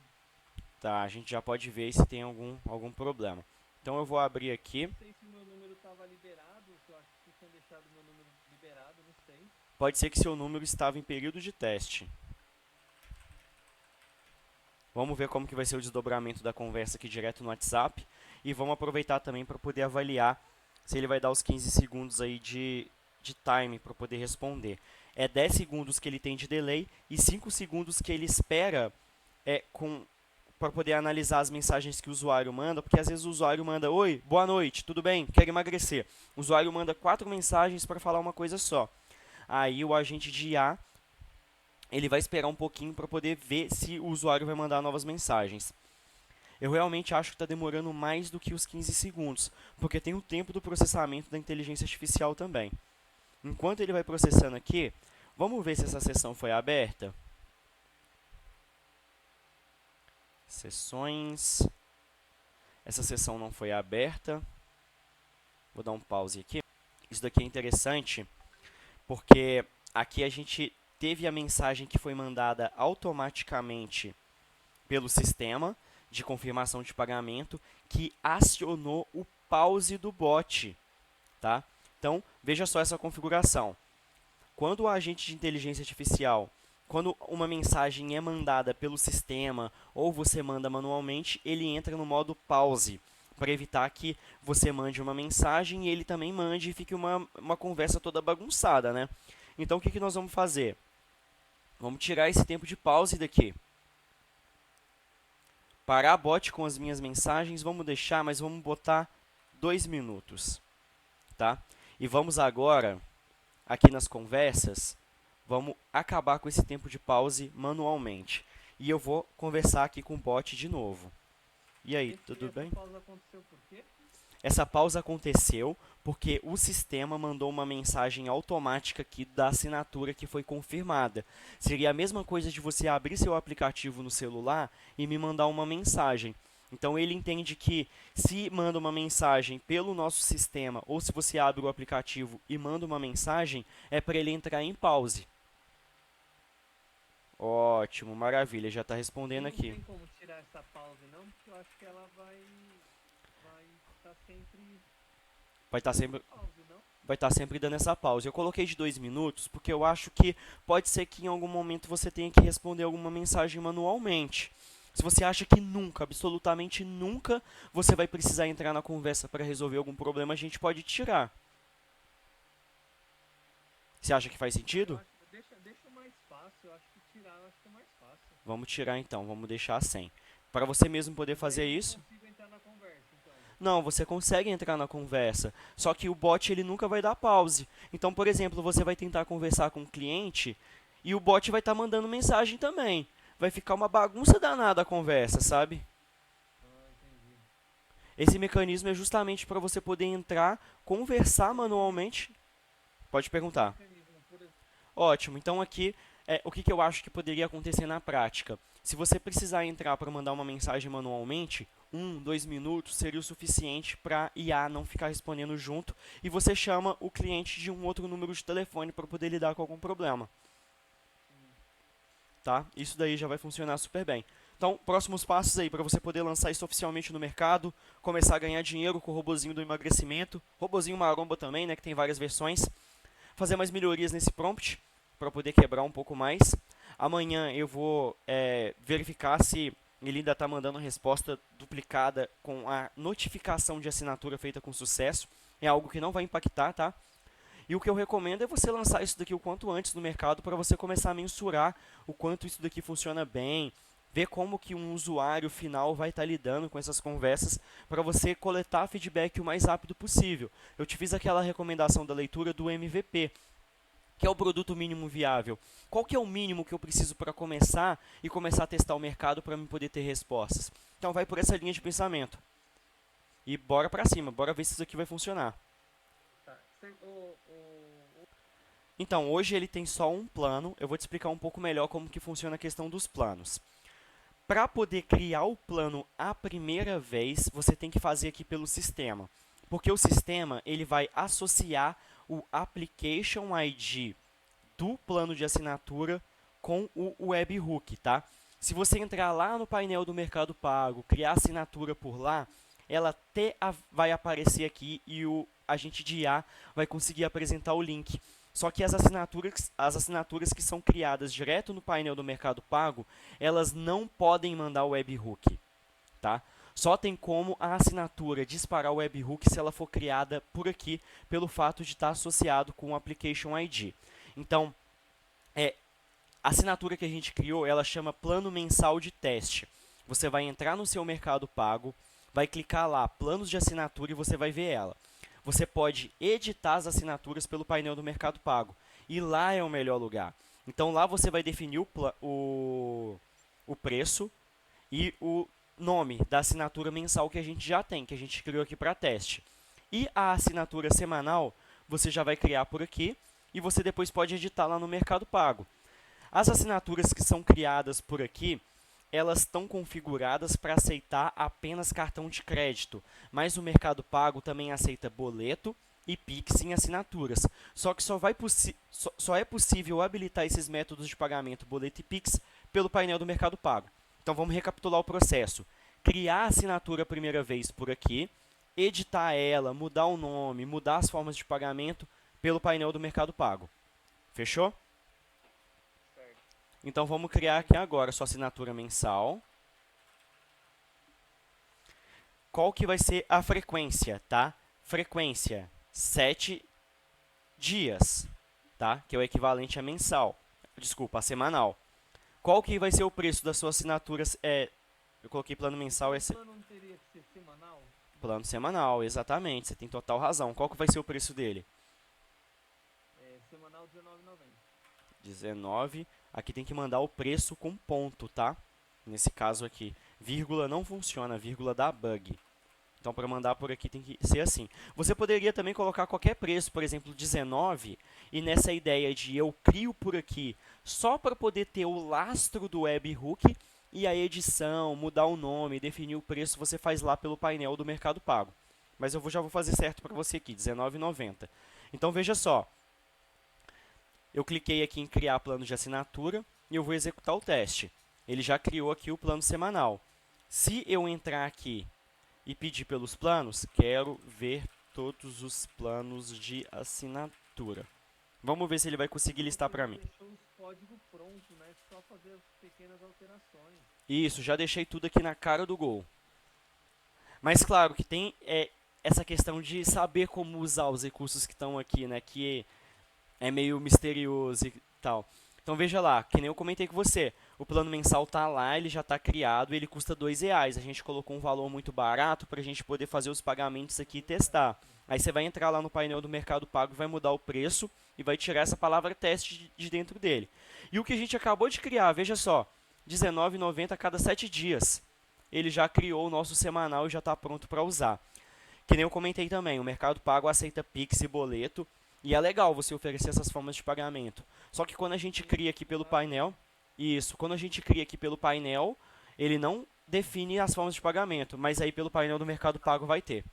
Speaker 1: Tá, a gente já pode ver se tem algum problema. Então eu vou abrir aqui.
Speaker 2: Não sei se o meu número tava liberado, se eu acho que tinham deixado o meu número liberado, não sei.
Speaker 1: Pode ser que seu número estava em período de teste. Vamos ver como que vai ser o desdobramento da conversa aqui direto no WhatsApp. E vamos aproveitar também para poder avaliar se ele vai dar os 15 segundos aí de time para poder responder. É 10 segundos que ele tem de delay e 5 segundos que ele espera para poder analisar as mensagens que o usuário manda, porque às vezes o usuário manda: oi, boa noite, tudo bem? Quero emagrecer. O usuário manda 4 mensagens para falar uma coisa só. Aí o agente de IA ele vai esperar um pouquinho para poder ver se o usuário vai mandar novas mensagens. Eu realmente acho que está demorando mais do que os 15 segundos, porque tem o tempo do processamento da inteligência artificial também. Enquanto ele vai processando aqui, vamos ver se essa sessão foi aberta. Sessões. Essa sessão não foi aberta. Vou dar um pause aqui. Isso daqui é interessante, porque aqui a gente teve a mensagem que foi mandada automaticamente pelo sistema de confirmação de pagamento que acionou o pause do bot, tá? Então, veja só essa configuração. quando o agente de inteligência artificial, quando uma mensagem é mandada pelo sistema ou você manda manualmente, ele entra no modo pause, para evitar que você mande uma mensagem e ele também mande e fique uma conversa toda bagunçada, né? Então, o que nós vamos fazer? Vamos tirar esse tempo de pause daqui. Parar a bot com as minhas mensagens, vamos deixar, mas vamos botar 2 minutos, tá? E vamos agora, aqui nas conversas, vamos acabar com esse tempo de pause manualmente. E eu vou conversar aqui com o bot de novo. E aí, tudo bem?
Speaker 2: Essa pausa aconteceu por quê?
Speaker 1: Essa pausa aconteceu porque o sistema mandou uma mensagem automática aqui da assinatura que foi confirmada. Seria a mesma coisa de você abrir seu aplicativo no celular e me mandar uma mensagem. Então, ele entende que se manda uma mensagem pelo nosso sistema ou se você abre o aplicativo e manda uma mensagem, é para ele entrar em pause. Ótimo, maravilha, já está respondendo aqui.
Speaker 2: Não tem como tirar essa pause não, porque eu acho que ela vai estar sempre...
Speaker 1: Vai estar sempre...
Speaker 2: pause, não?
Speaker 1: vai estar sempre dando essa pausa. Eu coloquei de 2 minutos porque eu acho que pode ser que em algum momento você tenha que responder alguma mensagem manualmente. Se você acha que nunca, absolutamente nunca, você vai precisar entrar na conversa para resolver algum problema, a gente pode tirar. Você acha que faz sentido?
Speaker 2: Deixa mais fácil, eu acho que tirar eu acho que é mais fácil.
Speaker 1: Vamos tirar então, vamos deixar sem. Para você mesmo poder fazer
Speaker 2: Aí eu
Speaker 1: isso...
Speaker 2: consigo entrar na conversa, então.
Speaker 1: Não, você consegue entrar na conversa, só que o bot ele nunca vai dar pause. Então, por exemplo, você vai tentar conversar com o cliente e o bot vai estar mandando mensagem também. Vai ficar uma bagunça danada a conversa, sabe?
Speaker 2: Entendi.
Speaker 1: Esse mecanismo é justamente para você poder entrar, conversar manualmente. Pode perguntar. Ótimo, então aqui o que eu acho que poderia acontecer na prática. Se você precisar entrar para mandar uma mensagem manualmente, 1, 2 minutos seria o suficiente para IA não ficar respondendo junto e você chama o cliente de um outro número de telefone para poder lidar com algum problema. Tá? Isso daí já vai funcionar super bem. Então, próximos passos aí para você poder lançar isso oficialmente no mercado, começar a ganhar dinheiro com o robozinho do emagrecimento, robozinho maromba também, né, que tem várias versões, fazer mais melhorias nesse prompt para poder quebrar um pouco mais. Amanhã eu vou verificar se ele ainda está mandando resposta duplicada com a notificação de assinatura feita com sucesso. É algo que não vai impactar, tá? E o que eu recomendo é você lançar isso daqui o quanto antes no mercado para você começar a mensurar o quanto isso daqui funciona bem, ver como que um usuário final vai estar lidando com essas conversas para você coletar feedback o mais rápido possível. Eu te fiz aquela recomendação da leitura do MVP, que é o produto mínimo viável. Qual que é o mínimo que eu preciso para começar e começar a testar o mercado para me poder ter respostas? Então vai por essa linha de pensamento. E bora para cima, bora ver se isso aqui vai funcionar.
Speaker 2: Tá.
Speaker 1: Então, hoje ele tem só um plano. Eu vou te explicar um pouco melhor como que funciona a questão dos planos. Para poder criar o plano a primeira vez, você tem que fazer aqui pelo sistema. Porque o sistema ele vai associar o Application ID do plano de assinatura com o webhook, tá? Se você entrar lá no painel do Mercado Pago, criar assinatura por lá, ela vai aparecer aqui e o agente de IA vai conseguir apresentar o link. Só que as assinaturas que são criadas direto no painel do Mercado Pago, elas não podem mandar o webhook, tá? Só tem como a assinatura disparar o webhook se ela for criada por aqui, pelo fato de estar associado com o Application ID. Então, a assinatura que a gente criou, ela chama Plano Mensal de Teste. Você vai entrar no seu Mercado Pago, vai clicar lá, Planos de Assinatura, e você vai ver ela. Você pode editar as assinaturas pelo painel do Mercado Pago. E lá é o melhor lugar. Então, lá você vai definir o preço e o nome da assinatura mensal que a gente já tem, que a gente criou aqui para teste. E a assinatura semanal, você já vai criar por aqui e você depois pode editar lá no Mercado Pago. As assinaturas que são criadas por aqui, elas estão configuradas para aceitar apenas cartão de crédito, mas o Mercado Pago também aceita boleto e Pix em assinaturas. Só que só é possível habilitar esses métodos de pagamento, boleto e Pix, pelo painel do Mercado Pago. Então vamos recapitular o processo. Criar a assinatura a primeira vez por aqui, editar ela, mudar o nome, mudar as formas de pagamento pelo painel do Mercado Pago. Fechou?
Speaker 2: Certo.
Speaker 1: Então vamos criar aqui agora a sua assinatura mensal. Qual que vai ser a frequência, tá? Frequência, 7 dias, tá? Que é o equivalente a mensal. Desculpa, a semanal. Qual que vai ser o preço das suas assinaturas? Eu coloquei plano mensal,
Speaker 2: O plano não teria que ser semanal?
Speaker 1: plano semanal, exatamente. Você tem total razão. Qual que vai ser o preço dele?
Speaker 2: Semanal R$19,90.
Speaker 1: 19. Aqui tem que mandar o preço com ponto, tá? Nesse caso aqui. Vírgula não funciona, vírgula dá bug. Então, para mandar por aqui tem que ser assim. Você poderia também colocar qualquer preço, por exemplo, 19, e nessa ideia de eu crio por aqui só para poder ter o lastro do webhook e a edição, mudar o nome, definir o preço, você faz lá pelo painel do Mercado Pago. Mas eu já vou fazer certo para você aqui, R$19,90. Então, veja só. Eu cliquei aqui em criar plano de assinatura e eu vou executar o teste. Ele já criou aqui o plano semanal. Se eu entrar aqui e pedir pelos planos, quero ver todos os planos de assinatura. Vamos ver se ele vai conseguir listar para mim.
Speaker 2: Deixou os códigos prontos, né? Só fazer as pequenas alterações.
Speaker 1: Isso, já deixei tudo aqui na cara do gol. Mas claro que tem essa questão de saber como usar os recursos que estão aqui, né? Que é meio misterioso e tal. Então veja lá, que nem eu comentei com você, o plano mensal tá lá, ele já está criado, ele custa R$2. A gente colocou um valor muito barato para a gente poder fazer os pagamentos aqui e testar. Aí você vai entrar lá no painel do Mercado Pago, vai mudar o preço e vai tirar essa palavra teste de dentro dele. E o que a gente acabou de criar, veja só, R$19,90 a cada 7 dias. Ele já criou o nosso semanal e já está pronto para usar. Que nem eu comentei também, o Mercado Pago aceita Pix e boleto. E é legal você oferecer essas formas de pagamento. Só que quando a gente cria aqui pelo painel, quando a gente cria aqui pelo painel, ele não define as formas de pagamento, mas aí pelo painel do Mercado Pago vai ter.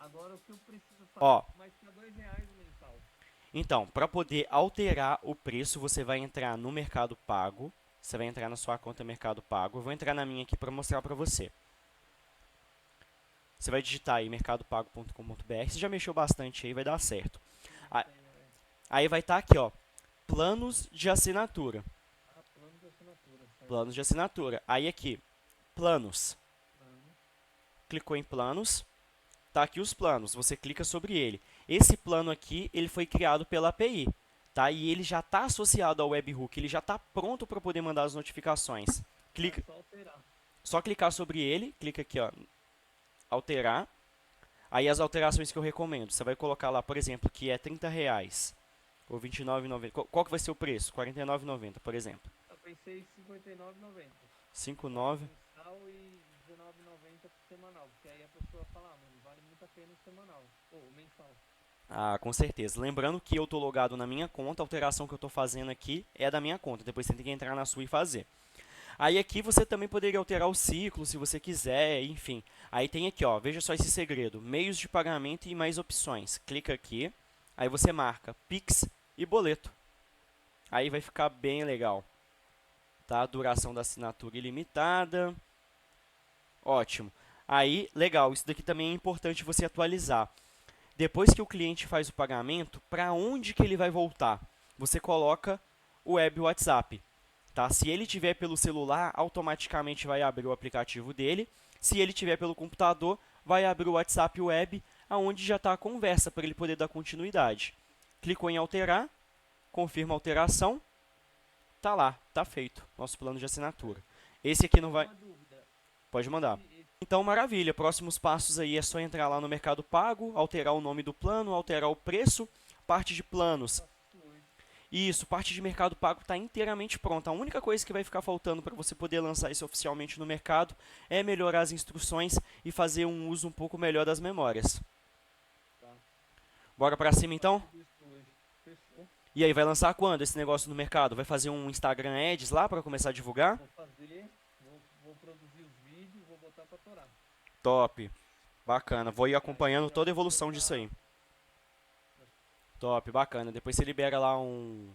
Speaker 2: Agora o que eu preciso fazer, mas tá R$2 mensal.
Speaker 1: Então, para poder alterar o preço, você vai entrar no Mercado Pago, você vai entrar na sua conta Mercado Pago, eu vou entrar na minha aqui para mostrar para você. Você vai digitar aí mercadopago.com.br. Você já mexeu bastante aí, vai dar certo. Aí vai estar aqui, ó, planos de assinatura.
Speaker 2: Planos de assinatura. Certo.
Speaker 1: Planos de assinatura. Aí aqui, planos. Clicou em planos. Tá aqui os planos. Você clica sobre ele. Esse plano aqui, ele foi criado pela API. Tá? E ele já está associado ao webhook. Ele já está pronto para poder mandar as notificações. Clica.
Speaker 2: É só alterar.
Speaker 1: Só clicar sobre ele. Clica aqui, ó. Alterar. Aí as alterações que eu recomendo, você vai colocar lá, por exemplo, que é R$30 ou R$29,90. Qual que vai ser o preço? R$49,90, por exemplo.
Speaker 2: Eu pensei em R$59,90.
Speaker 1: 59.
Speaker 2: Mensal e R$19,90 semanal, porque aí a pessoa fala, mano, vale muito a pena o semanal, ou mensal.
Speaker 1: Ah, com certeza. Lembrando que eu estou logado na minha conta, a alteração que eu estou fazendo aqui é da minha conta. Depois você tem que entrar na sua e fazer. Aí aqui você também poderia alterar o ciclo, se você quiser, enfim. Aí tem aqui, ó, veja só esse segredo, meios de pagamento e mais opções. Clica aqui, aí você marca Pix e boleto. Aí vai ficar bem legal. Tá? Duração da assinatura ilimitada. Ótimo. Aí, legal, isso daqui também é importante você atualizar. Depois que o cliente faz o pagamento, para onde que ele vai voltar? Você coloca o web WhatsApp. Tá? Se ele tiver pelo celular, automaticamente vai abrir o aplicativo dele. Se ele tiver pelo computador, vai abrir o WhatsApp Web, aonde já está a conversa para ele poder dar continuidade. Clicou em alterar, confirma a alteração, tá lá, tá feito, nosso plano de assinatura. Esse aqui não vai...
Speaker 2: Uma dúvida.
Speaker 1: Pode mandar. Então, maravilha, próximos passos aí é só entrar lá no Mercado Pago, alterar o nome do plano, alterar o preço, parte de planos. Isso, parte de Mercado Pago está inteiramente pronta. A única coisa que vai ficar faltando para você poder lançar isso oficialmente no mercado é melhorar as instruções e fazer um uso um pouco melhor das memórias.
Speaker 2: Tá.
Speaker 1: Bora para cima então?
Speaker 2: Fechou.
Speaker 1: E aí, vai lançar quando esse negócio no mercado? Vai fazer um Instagram Ads lá para começar a divulgar?
Speaker 2: Vou fazer, vou produzir os vídeos, vou botar para torar.
Speaker 1: Top, bacana. Vou ir acompanhando toda a evolução disso aí. Top, bacana. Depois você libera lá um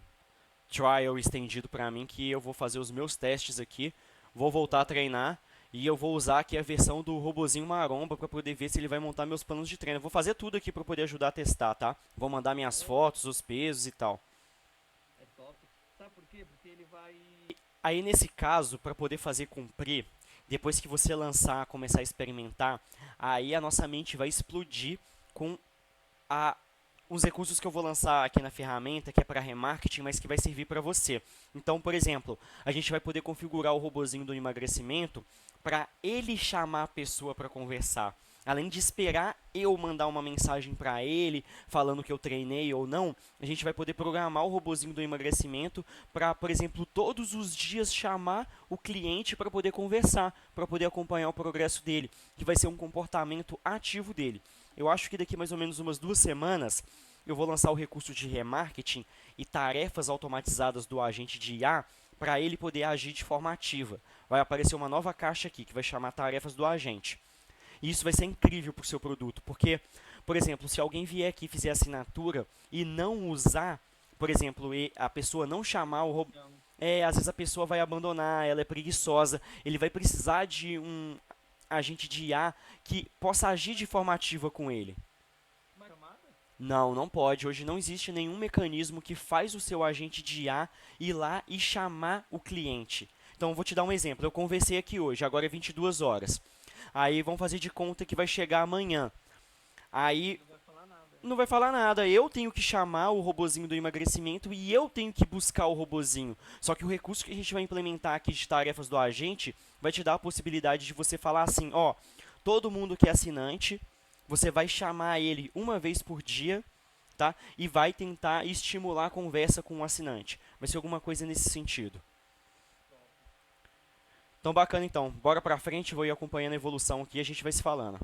Speaker 1: trial estendido para mim que eu vou fazer os meus testes aqui. Vou voltar a treinar e eu vou usar aqui a versão do robozinho maromba para poder ver se ele vai montar meus planos de treino. Eu vou fazer tudo aqui para poder ajudar a testar, tá? Vou mandar minhas fotos, os pesos e tal.
Speaker 2: sabe por quê? Porque ele vai.
Speaker 1: Aí, nesse caso, para poder fazer cumprir, depois que você lançar, começar a experimentar, aí a nossa mente vai explodir com a, os recursos que eu vou lançar aqui na ferramenta, que é para remarketing, mas que vai servir para você. Então, por exemplo, a gente vai poder configurar o robozinho do emagrecimento para ele chamar a pessoa para conversar. Além de esperar eu mandar uma mensagem para ele falando que eu treinei ou não, a gente vai poder programar o robozinho do emagrecimento para, por exemplo, todos os dias chamar o cliente para poder conversar, para poder acompanhar o progresso dele, que vai ser um comportamento ativo dele. Eu acho que daqui mais ou menos umas 2 semanas eu vou lançar o recurso de remarketing e tarefas automatizadas do agente de IA para ele poder agir de forma ativa. Vai aparecer uma nova caixa aqui que vai chamar tarefas do agente. E isso vai ser incrível para o seu produto, porque, por exemplo, se alguém vier aqui e fizer assinatura e não usar, por exemplo, a pessoa não chamar o robô,
Speaker 2: Não.
Speaker 1: às vezes a pessoa vai abandonar, ela é preguiçosa, ele vai precisar de um agente de IA que possa agir de forma ativa com ele.
Speaker 2: Uma chamada?
Speaker 1: Não, não pode. Hoje não existe nenhum mecanismo que faz o seu agente de IA ir lá e chamar o cliente. Então, eu vou te dar um exemplo. Eu conversei aqui hoje, agora é 22 horas. Aí, vamos fazer de conta que vai chegar amanhã. Aí,
Speaker 2: Não vai falar nada.
Speaker 1: não vai falar nada. Eu tenho que chamar o robozinho do emagrecimento e eu tenho que buscar o robozinho. Só que o recurso que a gente vai implementar aqui de tarefas do agente vai te dar a possibilidade de você falar assim, ó, todo mundo que é assinante, você vai chamar ele uma vez por dia, tá? E vai tentar estimular a conversa com o assinante. Vai ser alguma coisa nesse sentido. Então, bacana então. Bora pra frente, vou ir acompanhando a evolução aqui e a gente vai se falando.